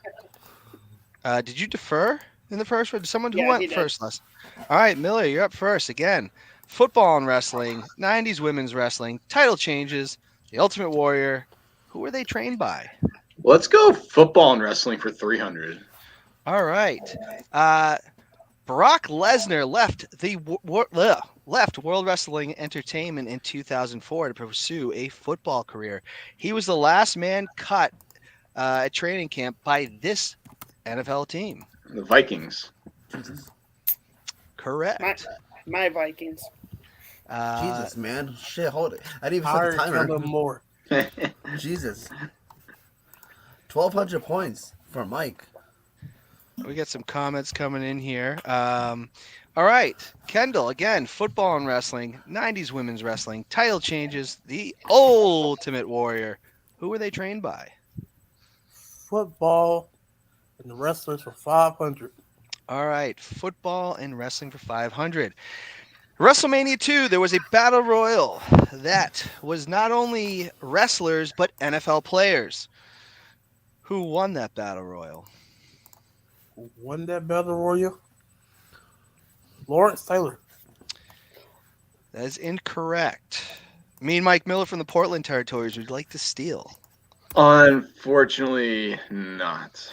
Did you defer in the first one? Someone who Yeah, went he did. first last? All right, Miller, you're up first again. Football and wrestling, 90s women's wrestling, title changes, the Ultimate Warrior. Who are they trained by? Let's go football and wrestling for 300. All right. Brock Lesnar left World Wrestling Entertainment in 2004 to pursue a football career. He was the last man cut at training camp by this NFL team. The Vikings. Correct. My Vikings. Jesus, man. Shit, hold it. I didn't even set the Hard timer. them more. Jesus. 1,200 points for Mike. We got some comments coming in here. All right. Kendall, again, football and wrestling, 90s women's wrestling, title changes, the Ultimate Warrior. Who were they trained by? Football and the wrestlers for 500. All right. Football and wrestling for 500. WrestleMania 2, there was a battle royal that was not only wrestlers, but NFL players. Who won that battle royal? Who won that battle royal? Lawrence Taylor. That is incorrect. Me and Mike Miller from the Portland Territories would like to steal. Unfortunately, not.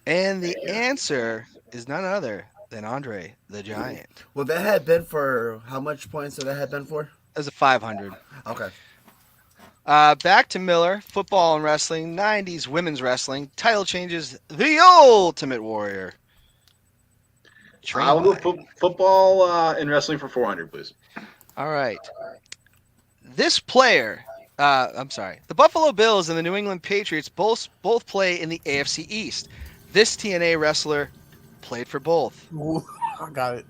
And the answer is none other than Andre the Giant. Well, that had been for how much points would that had been for? That was a 500. Okay. Back to Miller, football and wrestling, 90s women's wrestling, title changes, the Ultimate Warrior. I'll go football and wrestling for 400, please. All right. This player, the Buffalo Bills and the New England Patriots both play in the AFC East. This TNA wrestler played for both. Ooh, I got it,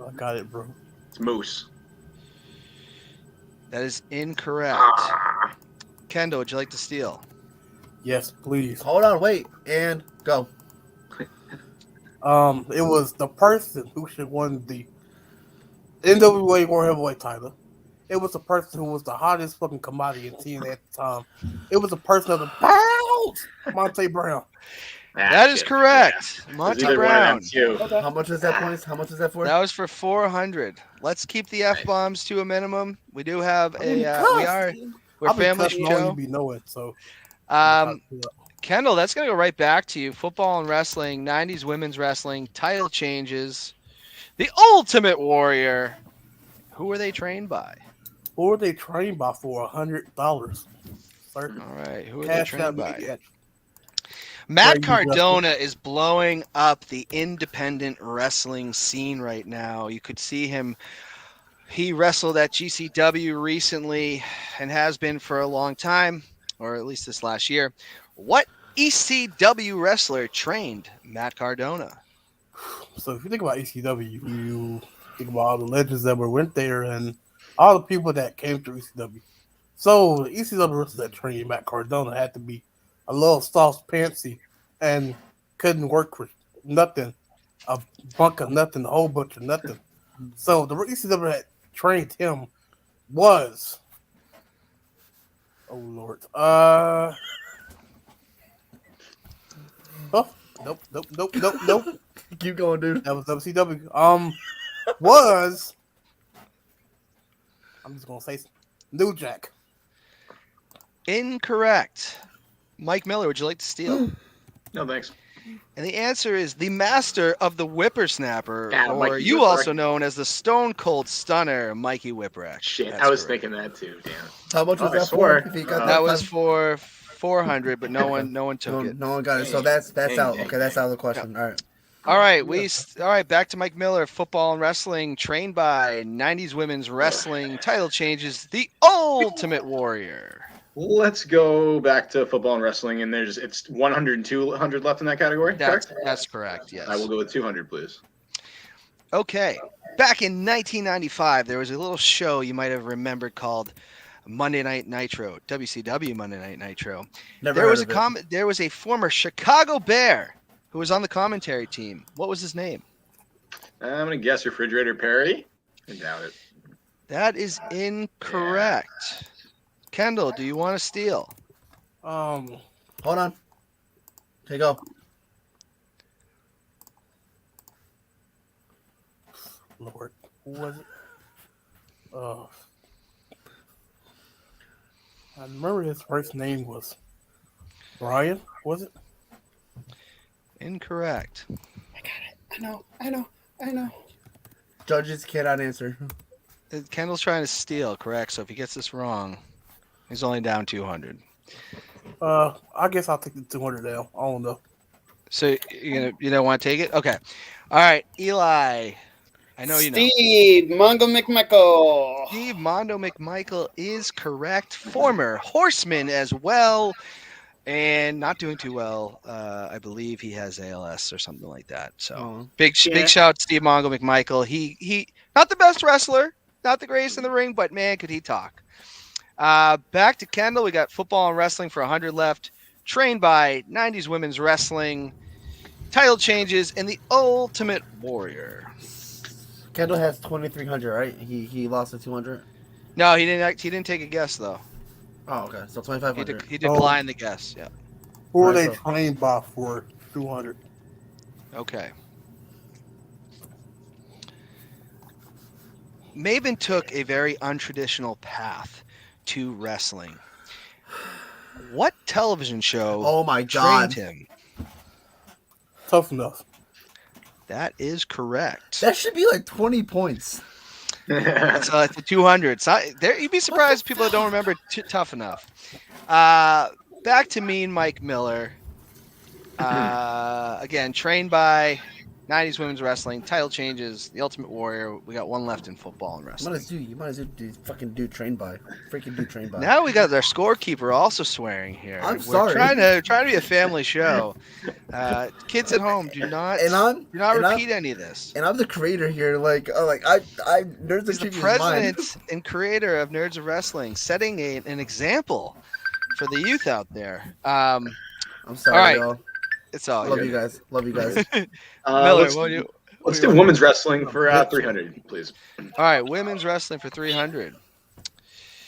bro. It's Moose. That is incorrect. Kendall, would you like to steal? Yes, please. Hold on, wait, and go. It was the person who should won the NWA World Heavyweight title. It was the person who was the hottest fucking commodity in TNA at the time. It was the person of the pounds, Monte Brown. That is correct. Yeah. Monte Brown. How much is that points? How much is that for? That was for 400. Let's keep the F-bombs to a minimum. We do have we're a family show. You be knowing, so. Kendall, that's going to go right back to you. Football and wrestling, 90s women's wrestling, title changes. The Ultimate Warrior. Who were they trained by? Who were they trained by for $100? All right. Who are they trained by? Matt Cardona is blowing up the independent wrestling scene right now. You could see him. He wrestled at GCW recently and has been for a long time, or at least this last year. What ECW wrestler trained Matt Cardona? So if you think about ECW, you think about all the legends that went there and all the people that came through ECW. So the ECW wrestler that trained Matt Cardona had to be a little soft pantsy and couldn't work for nothing, a bunk of nothing, a whole bunch of nothing. So the ECW that trained him was, oh Lord, Oh, nope. Keep going, dude. That was WCW. Was I'm just gonna say New Jack. Incorrect. Mike Miller, would you like to steal? No thanks. And the answer is the master of the whippersnapper, Yeah, or Mikey you Whipwreck. also known as the Stone Cold Stunner, Mikey Whipwreck. Shit, That's I was correct. thinking that too. Damn. How much was I that swore. for? If you got That was time? for 400, but no one took No, it. no one got it. So that's Dang, out. dang, Okay, that's out of the question. All right. All right, all right. Back to Mike Miller, football and wrestling, trained by '90s women's wrestling. Title changes: The Ultimate Warrior. Let's go back to football and wrestling, and it's 100 and 200 left in that category. Correct? That's correct. Yes. I will go with 200, please. Okay. Back in 1995, there was a little show you might have remembered called Monday Night Nitro, WCW Monday Night Nitro. Never There heard was of it. there was a former Chicago Bear who was on the commentary team. What was his name? I'm gonna guess Refrigerator Perry. I doubt it. That is incorrect. Kendall, do you want to steal? Hold on. Okay, go. Lord, who was it? I remember his first name was Brian. Was it? Incorrect. I know. Judges cannot answer. Kendall's trying to steal, correct? So if he gets this wrong, he's only down 200. I guess I'll take the 200 down. I don't know. So you don't want to take it? Okay. All right, Eli. I know you know. Steve Mongo McMichael. Steve Mondo McMichael is correct. Former horseman as well, and not doing too well. I believe he has ALS or something like that. So big shout out to Steve Mongo McMichael. He not the best wrestler, not the greatest in the ring, but man, could he talk. Back to Kendall. We got football and wrestling for 100 left. Trained by 90s women's wrestling. Title changes and the Ultimate Warrior. Kendall has 2,300, right? He lost to 200. No, he didn't take a guess though. Oh, okay. So 2,500. He declined the guess. Yeah. Who are Alright, they trained by for 200? Okay. Maven took a very untraditional path to wrestling. What television show Oh my God. trained him? Tough enough. That is correct. That should be like 20 points. It's a 200. It's not, you'd be surprised people that don't remember Tough Enough. Back to Mean Mike Miller. Again, trained by 90s women's wrestling. Title changes. The Ultimate Warrior. We got one left in football and wrestling. You might as well do fucking do trained by. Freaking do trained by. Now we got our scorekeeper also swearing here. I'm We're sorry. trying to be a family show. Kids at home, do not repeat any of this. And I'm the creator here. I Nerds He's the Trivia is mine. president and creator of Nerds of Wrestling, setting an example for the youth out there. I'm sorry, all right. y'all. It's all Love good. you guys. Love you guys. Miller, let's do women's wrestling for 300, please. All right, women's wrestling for 300.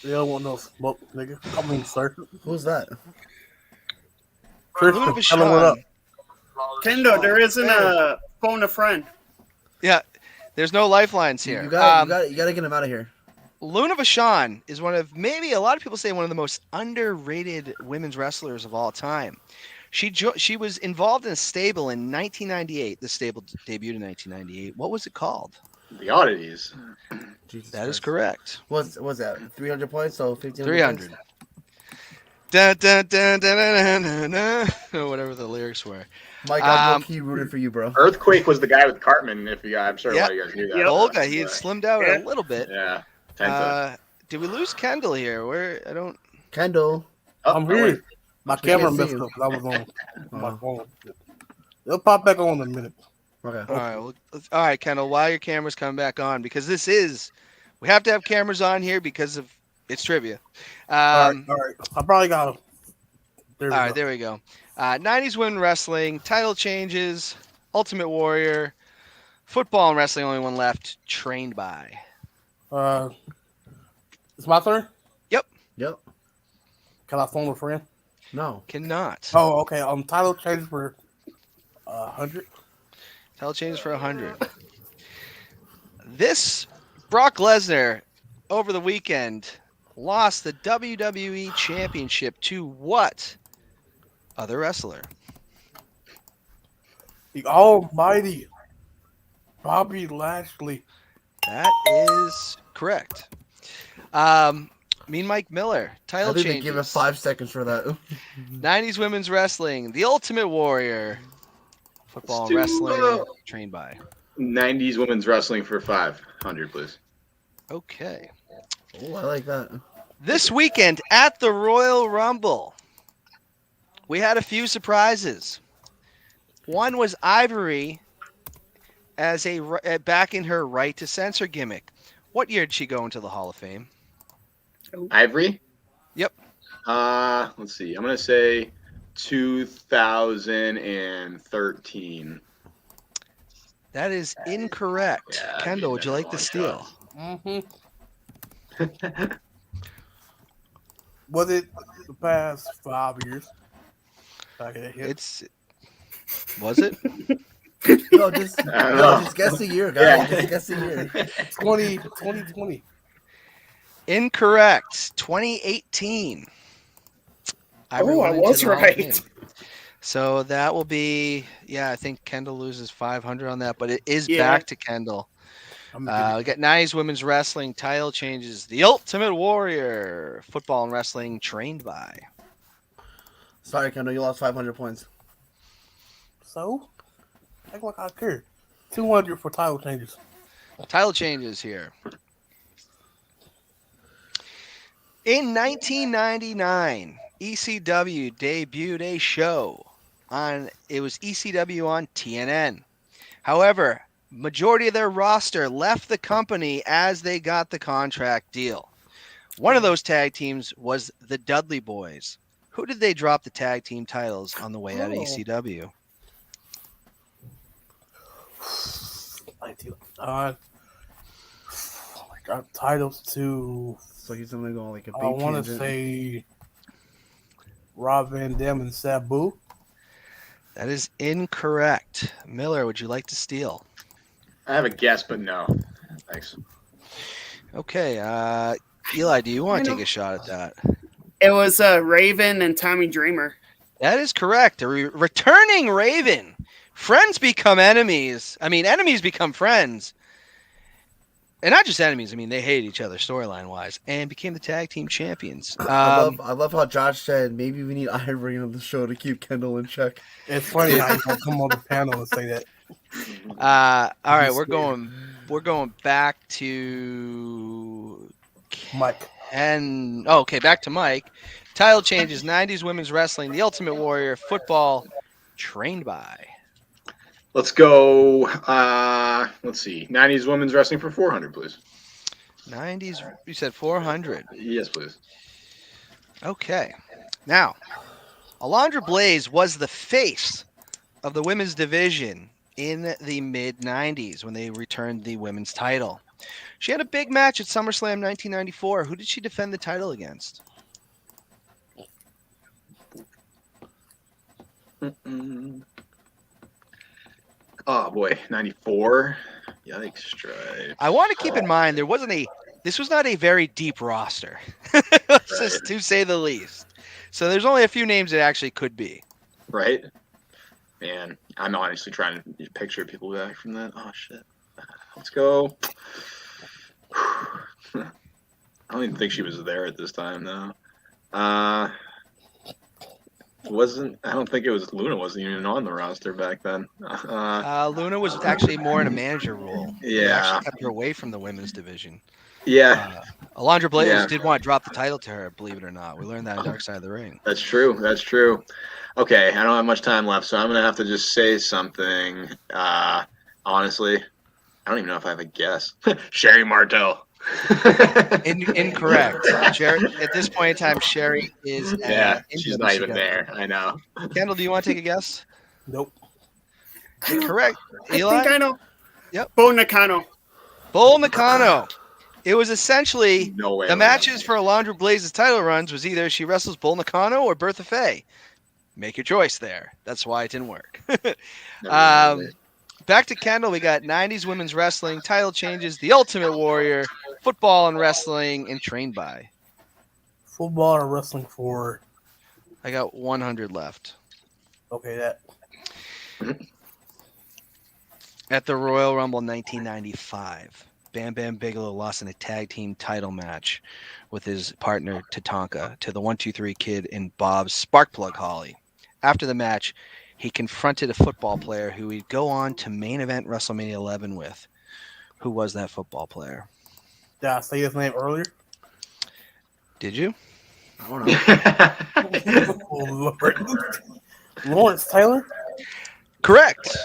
They don't want no smoke, nigga. I mean, sir. Who's that? Christian, Ludwig tell him what up. Kendo, there isn't a phone a friend. Yeah, there's no lifelines here. You gotta get him out of here. Luna Vachon is one of, maybe a lot of people say, one of the most underrated women's wrestlers of all time. She was involved in a stable in 1998. The stable debuted in 1998. What was it called? The Oddities. Jesus That is Christ. correct. What's that? 300 points? So 1,500 300. points? Dun, dun, dun, dun, dun, dun, dun, dun, or whatever the lyrics were. Mike, I'm low-key rooting for you, bro. Earthquake was the guy with Cartman. I'm sure a lot of you guys knew that. The old guy. He had slimmed out a little bit. Yeah. Tenta. Did we lose Kendall here? Kendall. I'm here. My camera can't see messed you. up 'cause I was on my phone. It'll pop back on in a minute. Okay. All right. Well, all right, Kendall. While your camera's coming back on, because we have to have cameras on here because of it's trivia. All right. I probably got them. There we go. 90s women wrestling, title changes, Ultimate Warrior, football and wrestling, only one left, trained by. It's my turn? Yep. Can I phone a friend? No. Cannot. Oh, okay. Title changes for 100. Title changes for 100. This Brock Lesnar over the weekend lost the WWE Championship to what other wrestler? The almighty Bobby Lashley. That is correct. Mean Mike Miller. I Title think they changes. give it 5 seconds for that. 90s women's wrestling. The Ultimate Warrior. Football and wrestling. Trained by. 90s women's wrestling for 500, please. Okay. Oh, I like that. This weekend at the Royal Rumble, we had a few surprises. One was Ivory as back in her right to censor gimmick. What year did she go into the Hall of Fame? Ivory? Yep. Let's see. I'm going to say 2013. That is incorrect. Yeah, Kendall, I would you like to steal? Mm-hmm. Was it the past 5 years? I get a hit. Was it? No, just guess the year, guys. Yeah. Just guess the year. 2020. Incorrect. 2018. I went into was the Hall of right. Fame. So that will be, I think Kendall loses 500 on that, but it is back to Kendall. We got 90s women's wrestling title changes. The Ultimate Warrior, football and wrestling trained by. Sorry, Kendall, you lost 500 points. So, act like I care. 200 for title changes. Title changes here. In 1999, ECW debuted a show it was ECW on TNN. However, majority of their roster left the company as they got the contract deal. One of those tag teams was the Dudley Boys. Who did they drop the tag team titles on the way out of ECW? I got titles to. So he's only going like a big I want to tangent. say Rob Van Dam and Sabu. That is incorrect. Miller, would you like to steal? I have a guess, but no. Thanks. Okay. Eli, do you want to take a shot at that? It was Raven and Tommy Dreamer. That is correct. A returning Raven. Friends become enemies. Enemies become friends. And not just enemies. They hate each other storyline-wise. And became the tag team champions. I love how Josh said maybe we need Ivory on the show to keep Kendall in check. It's funny how you come on the panel and say that. All right, we're going back to Mike. Back to Mike. Title changes, 90s women's wrestling, The Ultimate Warrior, football, trained by. Let's go. Let's see. 90s women's wrestling for 400, please. 90s, you said 400. Yes, please. Okay. Now, Alundra Blaze was the face of the women's division in the mid-90s when they returned the women's title. She had a big match at SummerSlam 1994. Who did she defend the title against? Oh, boy. 94? Yikes, Stripe. I want to keep in mind this was not a very deep roster, just to say the least. So there's only a few names it actually could be. Right? Man, I'm honestly trying to picture people back from that. Oh, shit. Let's go. I don't even think she was there at this time, though. I don't think it was Luna wasn't even on the roster back then. Luna was actually more in a manager role. They Yeah. actually kept her away from the women's division. Yeah, Alundra Blaze Yeah. did want to drop the title to her, believe it or not. We learned that in Dark Side of the Ring. that's true. That's true. Okay, I don't have much time left, so I'm going to have to just say something. Honestly, I don't even know if I have a guess. Sherry Martel. Incorrect. At this point in time, Sherry is Yeah, she's not even there. I know. Kendall, do you want to take a guess? Nope. Incorrect. Eli? I think I know. Yep. Bo Nakano. Bull Nakano. It was essentially No way. the matches for Alundra Blaze's title runs was either she wrestles Bull Nakano or Bertha Faye. Make your choice there. That's why it didn't work. Never mind. Back to Kendall. We got 90s women's wrestling, title changes, The Ultimate Warrior, football and wrestling, and trained by. Football and wrestling for. I got 100 left. Okay, that. At the Royal Rumble 1995, Bam Bam Bigelow lost in a tag team title match with his partner Tatanka to the 1-2-3 Kid and Bob's Sparkplug Holly. After the match, he confronted a football player who he'd go on to main event WrestleMania 11 with. Who was that football player? Did I say his name earlier? Did you? I don't know. Oh, Lord. Lawrence Taylor? Correct.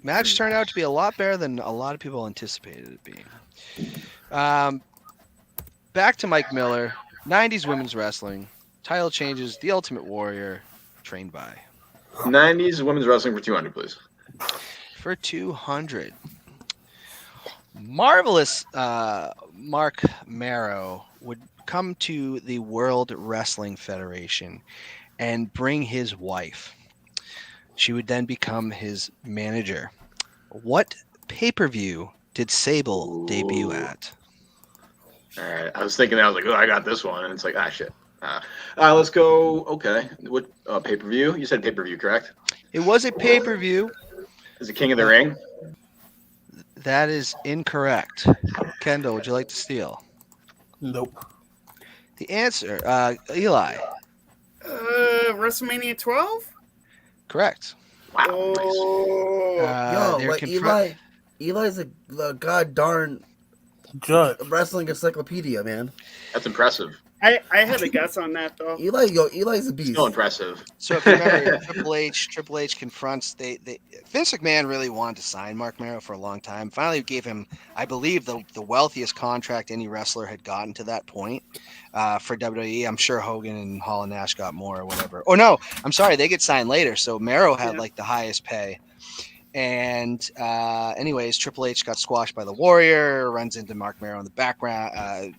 Match turned out to be a lot better than a lot of people anticipated it being. Back to Mike Miller, 90s women's wrestling, title changes, The Ultimate Warrior, trained by. 90s women's wrestling for 200, please. For 200. Marvelous Mark Marrow would come to the World Wrestling Federation and bring his wife. She would then become his manager. What pay-per-view did Sable debut at? All right. I was thinking, I was like, oh, I got this one. And it's like, shit. Let's go. Okay. What pay-per-view? You said pay-per-view, correct? It was a pay-per-view. Is it King of the Ring? That is incorrect. Kendall, would you like to steal? Nope. The answer, Eli. WrestleMania 12? Correct. Wow. Oh, Yo, like Eli's a god darn Judge. wrestling encyclopedia, man. That's impressive. I had a guess on that though. Eli's a beast. Still impressive. So if you remember, Triple H confronts Vince McMahon really wanted to sign Mark Marrow for a long time. Finally gave him, I believe, the wealthiest contract any wrestler had gotten to that point for WWE. I'm sure Hogan and Hall and Nash got more or whatever. Oh no, I'm sorry, they get signed later. So Marrow had like the highest pay. And anyways, Triple H got squashed by the Warrior, runs into Mark Marrow in the background.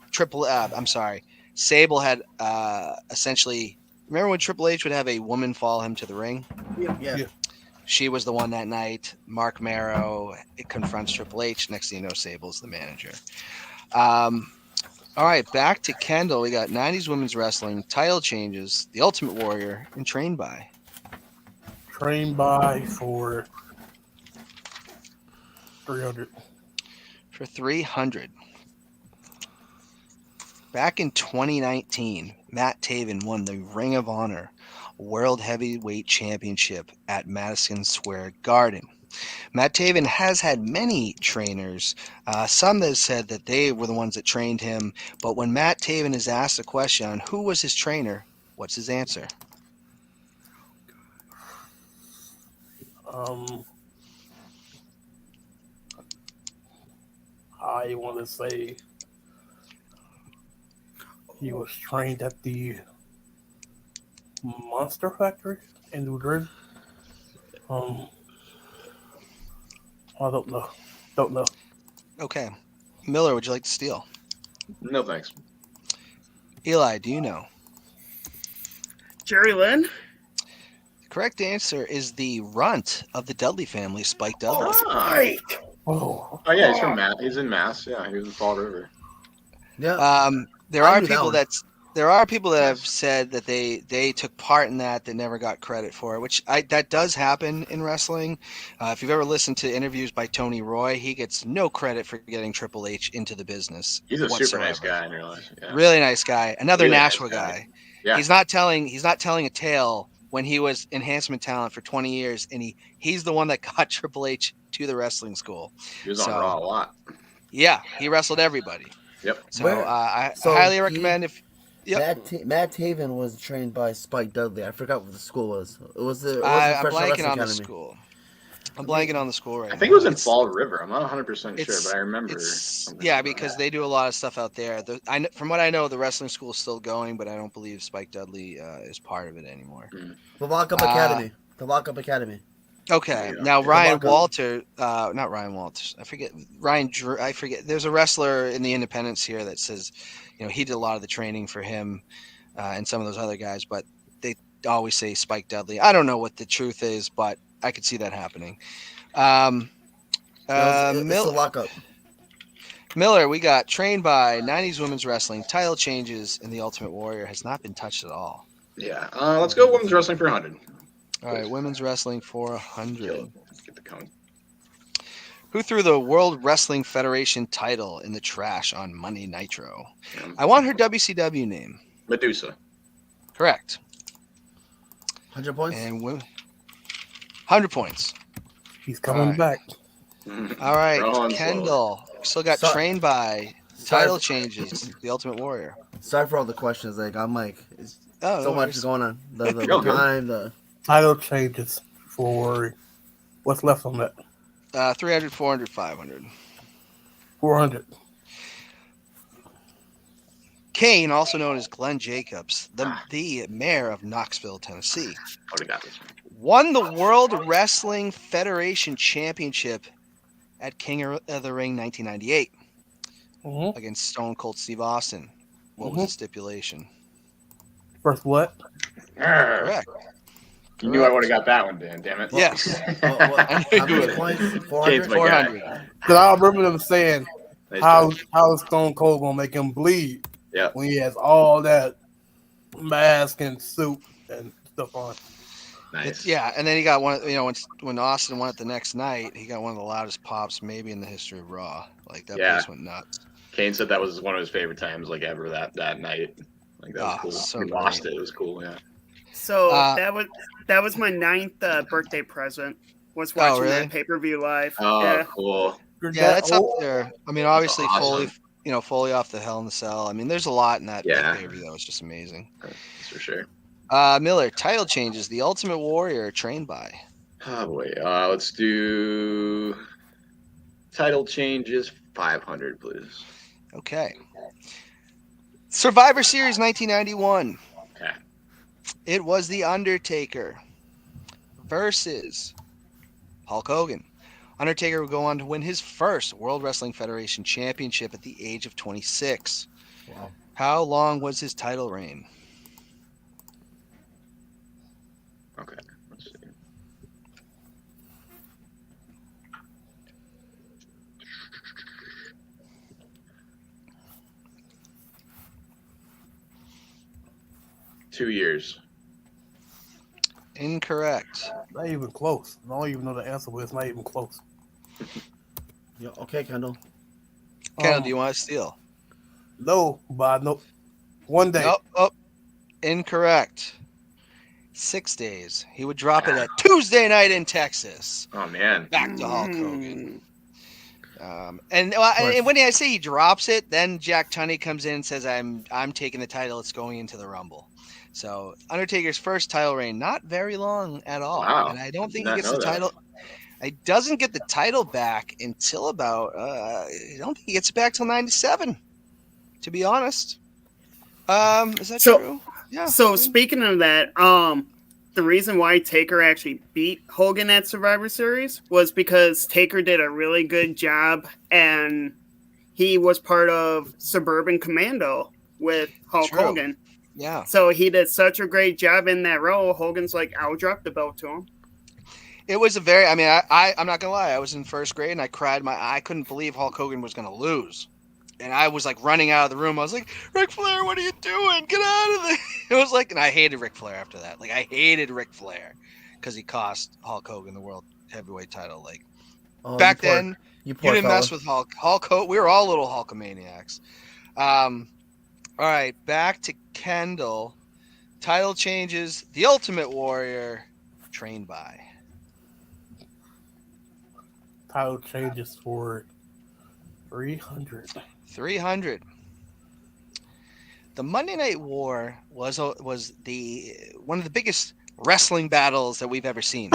Sable had essentially, remember when Triple H would have a woman follow him to the ring? Yeah. She was the one that night. Mark Marrow confronts Triple H. Next thing you know, Sable's the manager. All right, back to Kendall. We got 90s women's wrestling, title changes, The Ultimate Warrior, and trained by. Trained by for 300. For 300. Back in 2019, Matt Taven won the Ring of Honor World Heavyweight Championship at Madison Square Garden. Matt Taven has had many trainers. Some that said that they were the ones that trained him. But when Matt Taven is asked a question on who was his trainer, what's his answer? I want to say he was trained at the Monster Factory in New Jersey. I don't know. Okay. Miller, would you like to steal? No thanks. Eli, do you know? Jerry Lynn? The correct answer is the runt of the Dudley family, Spike Dudley. Oh, Yeah, he's from Mass. He's in Mass. Yeah, he was in Fall River. Yeah. There I are knew that people one. there are people that have said that they took part in that never got credit for it, which that does happen in wrestling. If you've ever listened to interviews by Tony Roy, he gets no credit for getting Triple H into the business. He's a super nice whatsoever. guy in real life. Yeah. Really nice guy. Another Really nice Nashua guy. guy. Yeah. He's not telling a tale when he was enhancement talent for 20 years, and he's the one that got Triple H to the wrestling school. He was on Raw a lot. Yeah, he wrestled everybody. Yep. So I highly recommend if. Yep. Matt Taven was trained by Spike Dudley. I forgot what the school was. It was the I'm Fresh blanking Wrestling on the Academy. school. I'm blanking on the school right now. I think it was in It's- Fall River. I'm not 100% sure, it's- but I remember. it's- something Yeah, about because that. they do a lot of stuff out there. From what I know, the wrestling school is still going, but I don't believe Spike Dudley is part of it anymore. The Lockup Academy. The Lockup Academy. Okay, Yeah. now The Ryan lockup. Walter, not Ryan Walters. I forget Ryan. I forget. There's a wrestler in the independents here that says, he did a lot of the training for him and some of those other guys. But always say Spike Dudley. I don't know what the truth is, but I could see that happening. It's a lockup. Miller, we got trained by 90s women's wrestling, title changes, and the Ultimate Warrior has not been touched at all. Yeah. Let's go women's wrestling for 100. All right, women's wrestling for 100. Get the cone. Who threw the World Wrestling Federation title in the trash on Monday Nitro? I want her WCW name. Medusa. Correct. 100 points. And 100 points. He's coming back. All right, Ron Kendall. Still got trained by title changes, the Ultimate Warrior. Sorry for all the questions. Like I'm like, so much is going on. The time, the Title changes for what's left on that? 300, 400, 500. 400. Kane, also known as Glenn Jacobs, the mayor of Knoxville, Tennessee, Got this. won the World Wrestling Federation Championship at King of the Ring 1998 against Stone Cold Steve Austin. What was the stipulation? First what? Correct. You knew I would have got that one, Dan. Damn it. Yes. how many points? 400. 400. Because I remember them saying, how is Stone Cold going to make him bleed when he has all that mask and suit and stuff on? Nice. Yeah, and then he got one. When Austin won it the next night, he got one of the loudest pops maybe in the history of Raw. Like that place went nuts. Kane said that was one of his favorite times, like ever that night. Like that was cool. So he lost it. It was cool. Yeah. So that was my 9th birthday present. Was watching that pay-per-view live. Oh, yeah. cool. Yeah, that's up there. I mean, obviously, awesome. Foley off the Hell in the Cell. I mean, there's a lot in that pay-per-view that was just amazing. That's for sure. Miller, title changes. The Ultimate Warrior, trained by. Oh boy. Let's do title changes 500, please. Okay. Survivor Series 1991. Okay. It was The Undertaker versus Hulk Hogan. Undertaker would go on to win his first World Wrestling Federation Championship at the age of 26. Wow. How long was his title reign? Okay. Let's see. Two years. Incorrect. Not even close. I don't even know the answer, but it's not even close. Yeah, okay, Kendall. Kendall, do you want to steal? No, but I know one day. Nope. Oh, incorrect. 6 days. He would drop it at Tuesday night in Texas. Oh man. Back to Hulk Hogan. And when I say he drops it, then Jack Tunney comes in and says, "I'm taking the title. It's going into the Rumble." So Undertaker's first title reign, not very long at all. Wow. And I don't think he gets the title. He doesn't get the title back until about. I don't think he gets it back till '97. To be honest, is that true? Yeah. So speaking of that, the reason why Taker actually beat Hogan at Survivor Series was because Taker did a really good job, and he was part of Suburban Commando with Hulk Hogan. Yeah. So he did such a great job in that role. Hogan's like, I'll drop the belt to him. It was a very. I mean, I'm not gonna lie. I was in first grade and I cried. I couldn't believe Hulk Hogan was gonna lose. And I was like running out of the room. I was like, Ric Flair, what are you doing? Get out of there. It was like, and I hated Ric Flair after that. Like, I hated Ric Flair because he cost Hulk Hogan the world heavyweight title. Like, back then, you didn't mess with Hulk. We were all little Hulkamaniacs. All right, back to Kendall. Title changes. The Ultimate Warrior, trained by. Title changes for 300. 300. The Monday Night War was the one of the biggest wrestling battles that we've ever seen.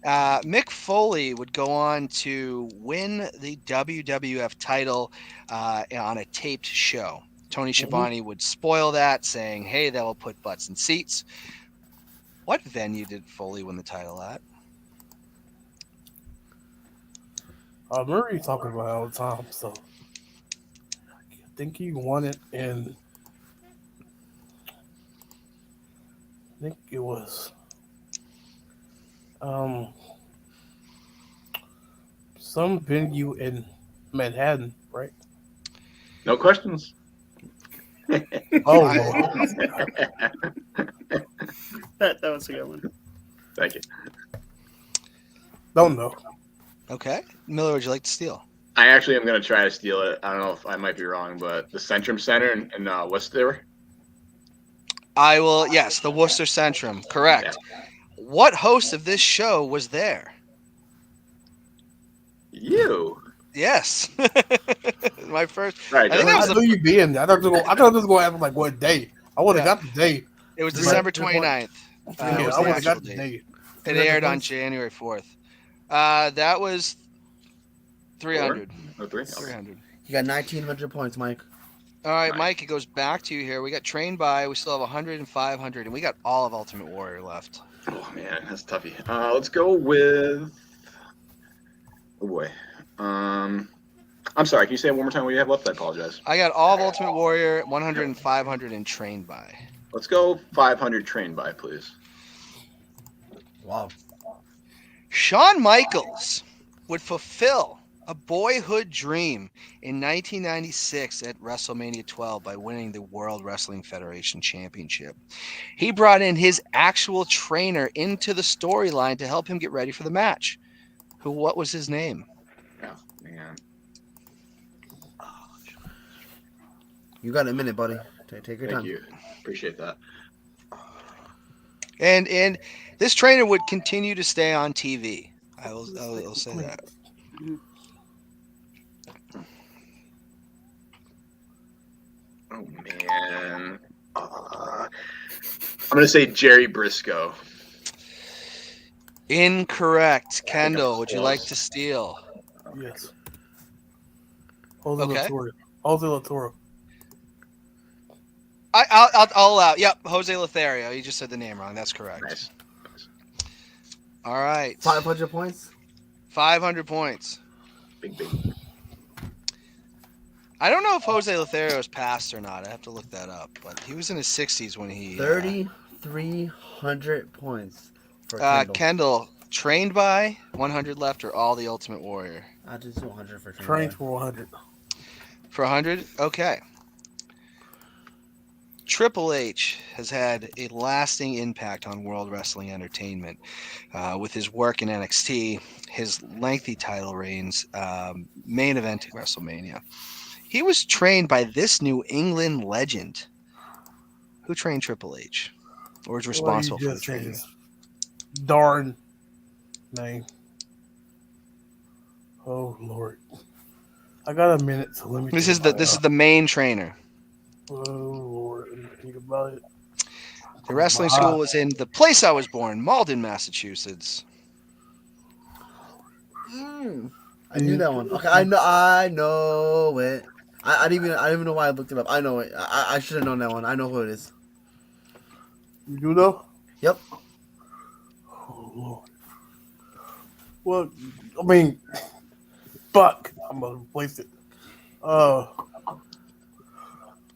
Mick Foley would go on to win the WWF title on a taped show. Tony Schiavone would spoil that, saying, "Hey, that will put butts in seats." What venue did Foley win the title at? I remember you talking about it all the time, so I think he won it in think it was um some venue in Manhattan, right? No questions. Oh I- Lord. That was a good one. Thank you. Don't know. Okay. Miller, would you like to steal? I actually am going to try to steal it. I don't know if I might be wrong, but the Centrum Center in Worcester. I will. Yes, the Worcester Centrum. Correct. What host of this show was there? You. Yes. My first. Right, I think I that was knew you'd be in there. I thought this was going to happen like what day? I would have Yeah. got the day. It was Three- December 3 points. 29th. Yeah, Was I the would have actual got the date. day. It 300 aired on points? January 4th. That was 300. Oh, 3? 300. You got 1,900 points, Mike. All right, Nice. Mike, it goes back to you here. We got Trained By. We still have 100 and 500, and we got all of Ultimate Warrior left. Oh, man, that's toughy. Let's go with... Oh, boy. I'm sorry, can you say it one more time what you have left? I apologize. I got all of Ultimate Warrior, 100 and 500, and Trained By. Let's go 500 Trained By, please. Wow. Shawn Michaels would fulfill a boyhood dream in 1996 at WrestleMania 12 by winning the World Wrestling Federation Championship. He brought in his actual trainer into the storyline to help him get ready for the match. What was his name? Oh, man. You got a minute, buddy. Take your Thank time. you. Appreciate that. And this trainer would continue to stay on TV. I will say that. Oh, man. I'm going to say Jerry Briscoe. Incorrect. Kendall, would you close. like to steal? Yes. Jose Okay. Lotoro. Jose Lotoro. I'll allow. Yep, Jose Lothario. You just said the name wrong. That's correct. Nice. All right. 500 points? 500 points. Big. I don't know if Jose Lothario is passed or not. I have to look that up. But he was in his 60s when he. 3,300 points for Kendall. Kendall, Trained By, 100 left, or all the Ultimate Warrior? I just do 100 for Trained Trained for 100. For 100? Okay. Triple H has had a lasting impact on World Wrestling Entertainment with his work in NXT, his lengthy title reigns, main event WrestleMania. He was trained by this New England legend. Who trained Triple H? Or is responsible for the training? Darn name. Oh Lord. I got a minute, so let me. This is the main trainer. Oh Lord, let me think about it. The wrestling school was in the place I was born, Malden, Massachusetts. I knew that one. Okay, I know it. I didn't even know why I looked it up. I know it. I should have known that one. I know who it is. You do know? Yep. Oh Lord. Well, I mean, fuck. I'm gonna replace it. How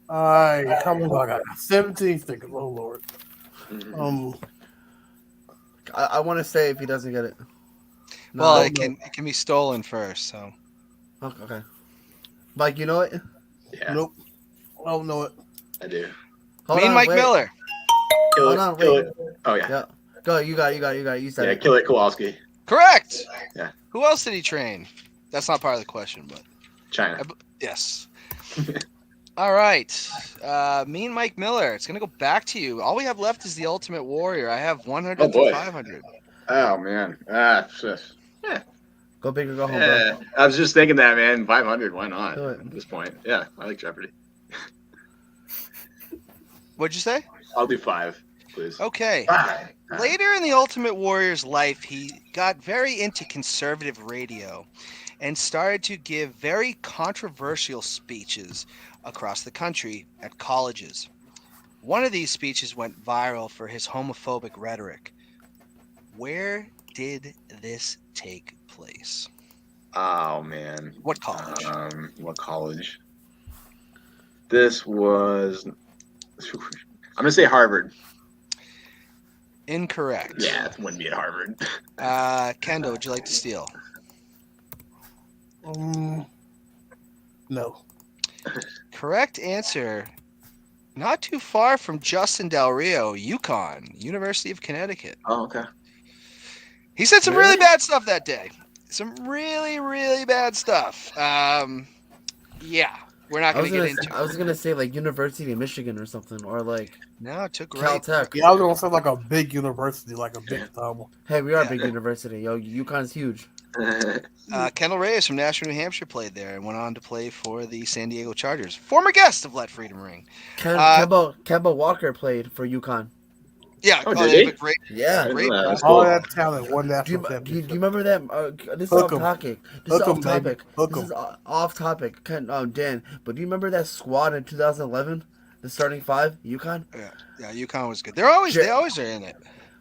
many I got? 17 seconds. Oh Lord. I want to say if he doesn't get it. No, Well, I it don't can be stolen first, so. know. Okay. Mike, you know it? Yeah, Nope. I don't know it. I do. Hold Me and on, Mike wait. Miller. Kill Hold it. on, Kill wait. it. Oh, yeah. Yeah. Go. You got it. You said Yeah, it. Kill It Kowalski. Correct. Yeah. Who else did he train? That's not part of the question, but China. yes. All right. Me and Mike Miller. It's going to go back to you. All we have left is the Ultimate Warrior. I have 100 Oh, through boy. 500. Oh, man. Go big or go home, bro. Yeah, I was just thinking that, man. 500, why not? Do it. At this point. Yeah, I like Jeopardy. What'd you say? I'll do 5, please. Okay. 5. Later in the Ultimate Warrior's life, he got very into conservative radio and started to give very controversial speeches across the country at colleges. One of these speeches went viral for his homophobic rhetoric. Where did this take place? Oh, man. What college? What college? This was... I'm going to say Harvard. Incorrect. Yeah, it wouldn't be at Harvard. Kendall, would you like to steal? No. Correct answer. Not too far from Justin Del Rio, UConn, University of Connecticut. Oh, okay. He said some Really? really bad stuff that day. Some really, really bad stuff. Yeah, we're not going to get into I was it. gonna say like University of Michigan or something, or like No, it took Caltech. Yeah, I was gonna say like a big university, like a big time one. Hey, we are a Yeah. big university. Yo, UConn's huge. Kendall Reyes from Nashville, New Hampshire played there and went on to play for the San Diego Chargers. Former guest of Let Freedom Ring. Kemba Walker played for UConn. Yeah, Oh, they did he? have a great, Yeah. great That's All cool. that talent, one Do you, national do you championship. remember that? This is Hook off 'em. topic. This Hook is 'em, off baby. topic. Hook This 'em. is off topic. Dan, but do you remember that squad in 2011? The starting five, UConn. Yeah, UConn was good. They always are in it.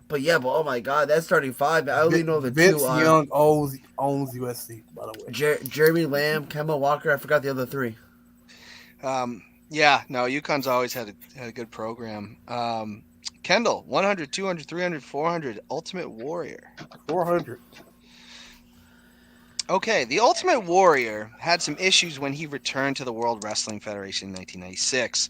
But oh my God, that starting five. I only know the Vince two. Young owns USC, by the way. Jeremy Lamb, Kemba Walker. I forgot the other three. Yeah, no, UConn's always had a good program. Kendall, 100, 200, 300, 400, Ultimate Warrior. 400. Okay, the Ultimate Warrior had some issues when he returned to the World Wrestling Federation in 1996.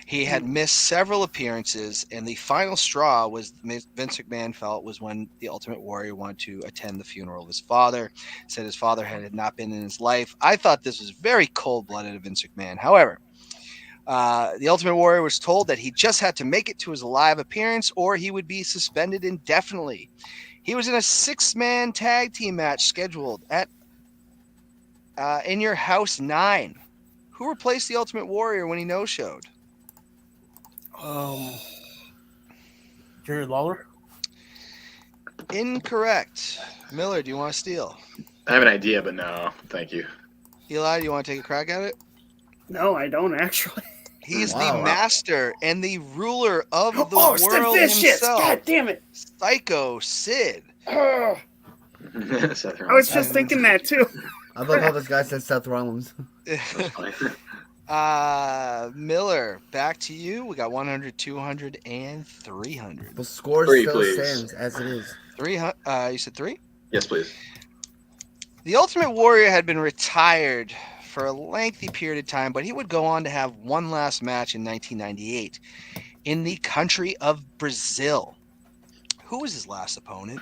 He had missed several appearances, and the final straw was Vince McMahon felt was when the Ultimate Warrior wanted to attend the funeral of his father. Said his father had not been in his life. I thought this was very cold-blooded of Vince McMahon. However, the Ultimate Warrior was told that he just had to make it to his live appearance or he would be suspended indefinitely. He was in a 6-man tag team match scheduled at In Your House 9. Who replaced the Ultimate Warrior when he no-showed? Jerry Lawler. Incorrect. Miller, do you want to steal? I have an idea, but no, thank you. Eli, do you want to take a crack at it? No, I don't actually. He's Wow. the master and the ruler of the Oh, Sid world Vicious! himself. God damn it! Psycho Sid. Ugh. Seth I was just thinking that too. I love how this guy said Seth Rollins. Miller, back to you. We got 100, 200, and 300. The score 3, still please. stands as it is. 300. You said 3? Yes, please. The Ultimate Warrior had been retired for a lengthy period of time, but he would go on to have one last match in 1998 in the country of Brazil. Who was his last opponent?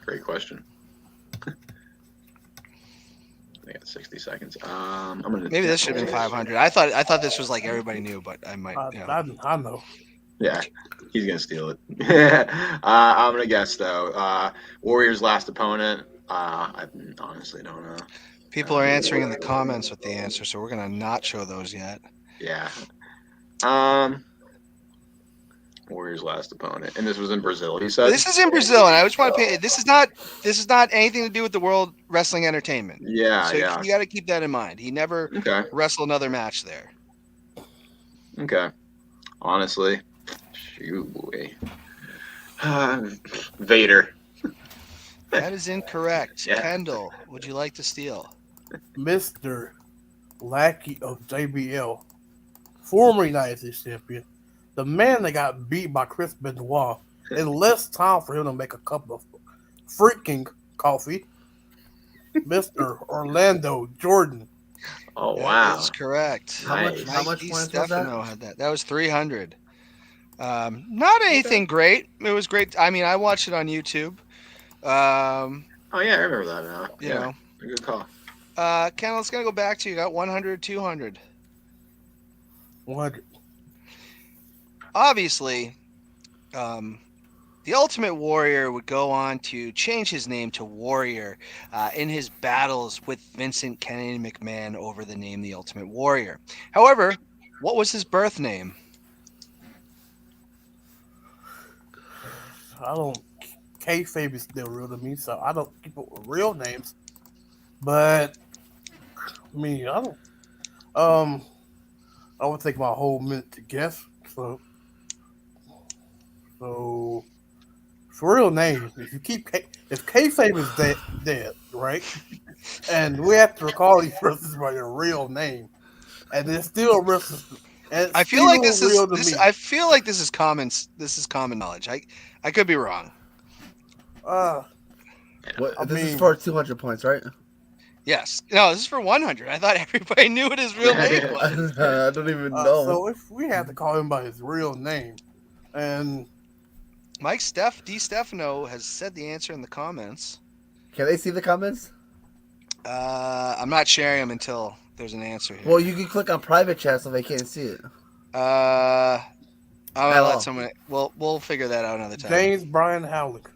Great question. I got 60 seconds. I'm gonna. Maybe this should have been 500. I thought this was like everybody knew, but I might. I know. Yeah, he's gonna steal it. I'm gonna guess though. Warriors' last opponent. I honestly don't know. People are answering in the comments with the answer, so we're gonna not show those yet. Yeah. Warriors' last opponent, and this was in Brazil. He said This is in Brazil, and I just want to pay. This is not anything to do with the World Wrestling Entertainment. Yeah, So yeah. you got to keep that in mind. He never Okay. wrestled another match there. Okay. Honestly, shoot, boy. Vader. That is incorrect. Yeah. Kendall, would you like to steal? Mr. Lackey of JBL, former United States champion, the man that got beat by Chris Benoit in less time for him to make a cup of freaking coffee, Mr. Orlando Jordan. Oh That wow. is correct. How much? Nice. How much Mikey points was that? Stefano had that. That was 300. Not anything great. It was great. I mean, I watched it on YouTube. Oh yeah, I remember that now. You Yeah, know. good call. Kendall, it's gonna go back to you. Got 100, 200. 100. Obviously, the Ultimate Warrior would go on to change his name to Warrior in his battles with Vincent Kennedy McMahon over the name The Ultimate Warrior. However, what was his birth name? I don't. Kayfabe is still real to me, so I don't keep up with real names. But I mean, I don't. I would take my whole minute to guess. So for real name, if Kayfabe is dead, right? And we have to recall these wrestlers by their real name, and they're still wrestlers And I feel like still real to me. I feel like this is common. This is common knowledge. I could be wrong. What? This is mean- for 200 points, right? Yes. No, this is for 100. I thought everybody knew what his real name was. I don't even know. So if we had to call him by his real name, and Mike D. Stefano has said the answer in the comments. Can they see the comments? I'm not sharing them until there's an answer here. Well, you can click on private chat so they can't see it. I'm gonna Hello. let someone. We'll figure that out another time. James Brian Howlick.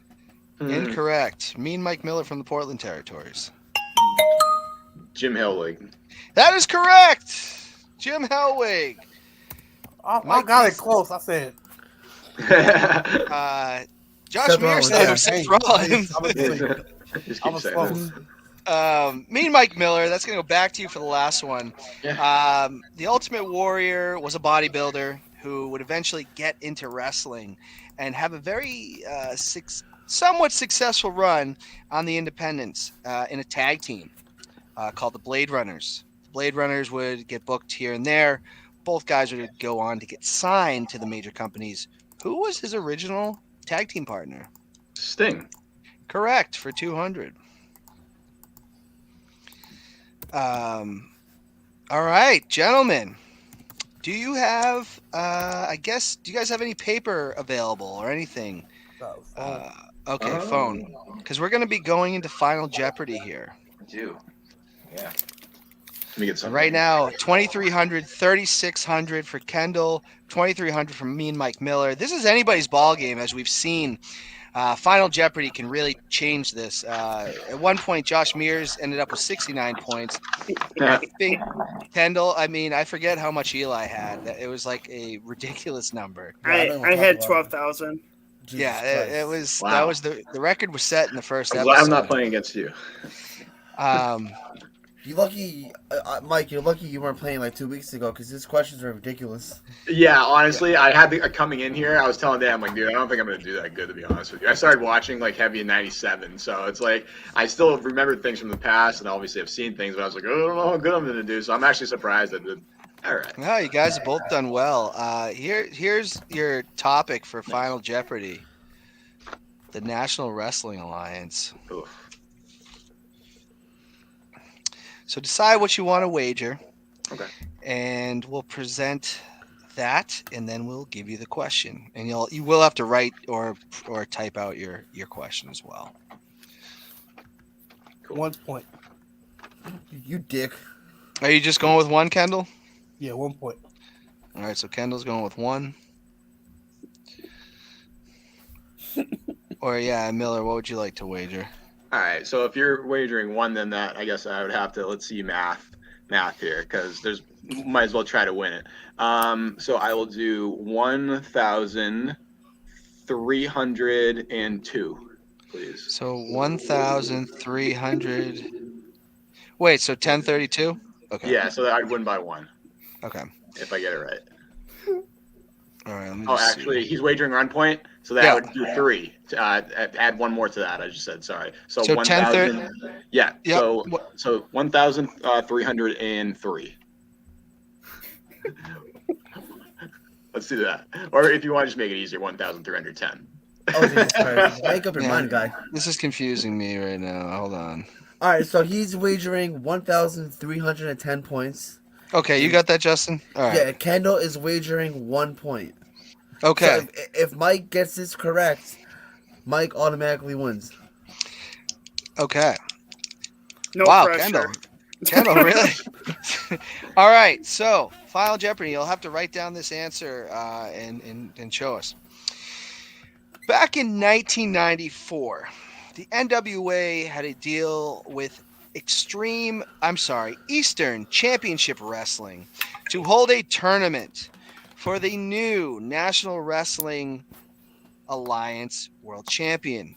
Incorrect. Mean Mike Miller from the Portland Territories. Jim Hellwig. That is correct. Jim Hellwig. I got it close. I said Josh Seth Mears Rollins, said it yeah. was Seth Rollins. Just I keep was saying close. it. Mean Mike Miller. That's gonna go back to you for the last one. Yeah. The Ultimate Warrior was a bodybuilder who would eventually get into wrestling and have a very somewhat successful run on the independents in a tag team called the Blade Runners. The Blade Runners would get booked here and there. Both guys would go on to get signed to the major companies. Who was his original tag team partner? Sting. Correct, for 200. All right, gentlemen. Do you have, do you guys have any paper available or anything? Okay, phone. Because we're going to be going into Final Jeopardy here. I do. Yeah. Let me get So some. right now, 2,300, 3,600 for Kendall, 2,300 from me and Mike Miller. This is anybody's ball game, as we've seen. Final Jeopardy can really change this. At one point, Josh Mears ended up with 69 points. I think Kendall, I forget how much Eli had. It was like a ridiculous number. I had 12,000. Yeah, it was. Wow. That was the record was set in the first I'm episode. glad I'm not playing against you. You're lucky, Mike. You're lucky you weren't playing like 2 weeks ago because his questions are ridiculous. Yeah, honestly, I had coming in here. I was telling Dan, I'm like, dude, I don't think I'm gonna do that good, to be honest with you. I started watching like Heavy in '97, so it's like I still remember things from the past, and obviously I've seen things, but I was like, oh, I don't know how good I'm gonna do. So I'm actually surprised I did. All right. No, you guys have both done well. Here's your topic for Final Jeopardy: the National Wrestling Alliance. Oof. So decide what you want to wager. Okay. And we'll present that, and then we'll give you the question. And you will have to write or type out your question as well. Cool. 1 point. You dick. Are you just going with one, Kendall? Yeah, 1 point. All right, so Kendall's going with one. Or Miller, what would you like to wager? All right. So if you're wagering one, then that I guess I would have to let's see math here because might as well try to win it. So I will do 1,302, please. So 1,300. Wait, so 1032? Okay. Yeah. So that I'd win by one Okay. if I get it right. All right. Let me Oh, just see. actually, he's wagering on point, so that would do 3. Add one more to that. I just said sorry. So 1,000. Yeah. Yep. So 1,303. Let's do that. Or if you want to just make it easier, 1,310. Oh, Jesus Christ. Make up your Yeah. mind, guy. This is confusing me right now. Hold on. All right, so he's wagering 1,310 points. Okay, you got that, Justin? All right. Yeah, Kendall is wagering 1 point. Okay. So if Mike gets this correct, Mike automatically wins. Okay. No Wow, pressure. Kendall, really? All right. So, Final Jeopardy. You'll have to write down this answer and show us. Back in 1994, the NWA had a deal with Eastern Championship Wrestling to hold a tournament for the new National Wrestling Alliance World Champion.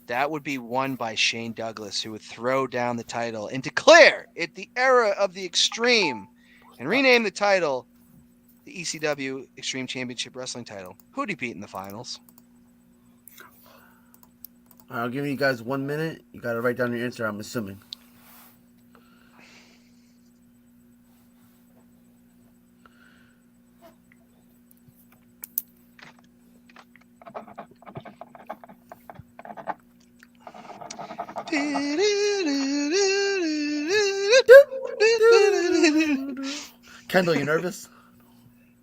That would be won by Shane Douglas, who would throw down the title and declare it the era of the Extreme and rename the title the ECW Extreme Championship Wrestling title. Who'd he beat in the finals? All right, I'll give you guys 1 minute. You got to write down your answer, I'm assuming. Kendall, you nervous?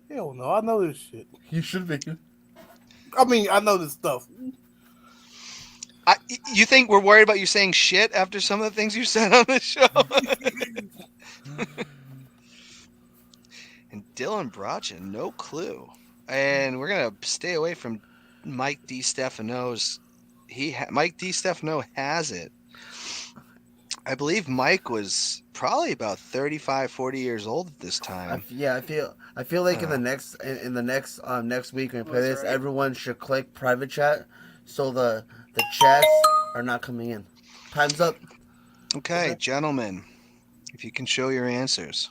Hell no, I know this shit. You should be. I mean, I know this stuff. You think we're worried about you saying shit after some of the things you said on this show? And Dylan Brochin, no clue. And we're gonna stay away from Mike DiStefano's. Mike DiStefano has it. I believe Mike was probably about 35, 40 years old at this time. I feel like in the next week when we play this, everyone should click private chat, so the chats are not coming in. Time's up. Okay, gentlemen, if you can show your answers.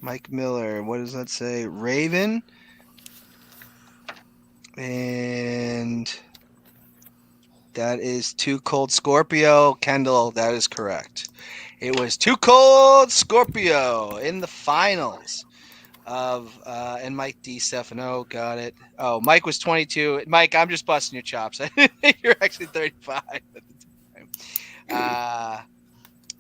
Mike Miller, what does that say? Raven. And that is Too Cold Scorpio. Kendall, that is correct. It was Too Cold Scorpio in the finals of and Mike DiStefano got it. Oh, Mike was 22. Mike, I'm just busting your chops. You're actually 35 at the time.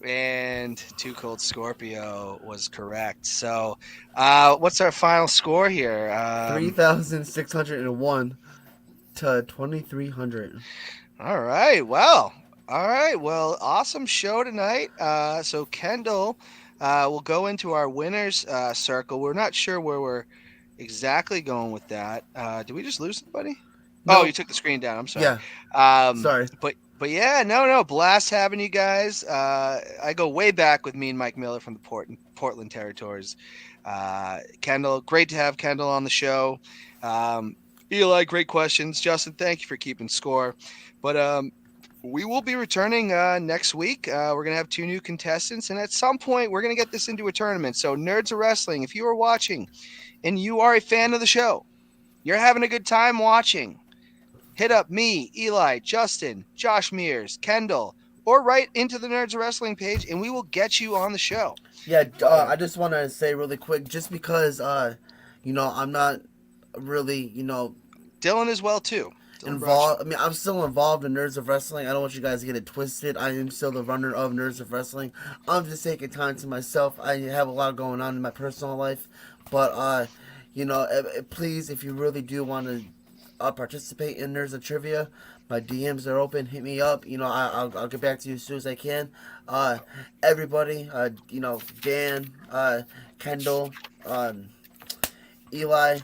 And Too Cold Scorpio was correct. So, what's our final score here? 3,601 to 2,300. All right. Well, awesome show tonight. So Kendall, we'll go into our winners circle. We're not sure where we're exactly going with that. Did we just lose somebody? No. Oh, you took the screen down. I'm sorry. Yeah. Sorry. But yeah, no, blast having you guys. I go way back with me and Mike Miller from the Portland territories. Kendall, great to have Kendall on the show. Eli, great questions. Justin, thank you for keeping score. But we will be returning next week. We're going to have 2 new contestants, and at some point, we're going to get this into a tournament. So Nerds of Wrestling, if you are watching and you are a fan of the show, you're having a good time watching, hit up me, Eli, Justin, Josh Mears, Kendall, or right into the Nerds of Wrestling page, and we will get you on the show. Yeah, I just want to say really quick, just because, I'm not really, Dylan as well, too. Involved. I mean, I'm still involved in Nerds of Wrestling. I don't want you guys to get it twisted. I am still the runner of Nerds of Wrestling. I'm just taking time to myself. I have a lot going on in my personal life. But, please, if you really do want to participate in Nerds of Trivia, my DMs are open. Hit me up. I'll get back to you as soon as I can. Everybody, Dan, Kendall, Eli,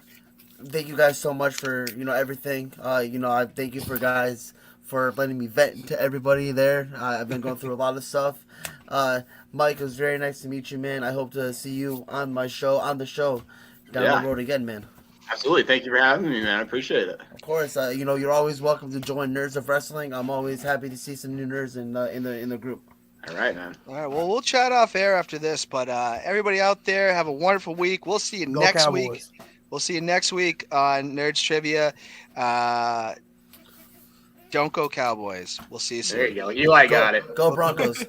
thank you guys so much for everything. I thank you for letting me vent to everybody there. I've been going through a lot of stuff. Mike, it was very nice to meet you, man. I hope to see you on the show down the road again, man. Absolutely. Thank you for having me, man. I appreciate it. Of course. You're always welcome to join Nerds of Wrestling. I'm always happy to see some new nerds in the group. All right, man. All right. Well, we'll chat off air after this, but everybody out there, have a wonderful week. We'll see you next week. We'll see you next week on Nerds Trivia. Don't go Cowboys. We'll see you soon. There you go. Eli got it. Go Broncos.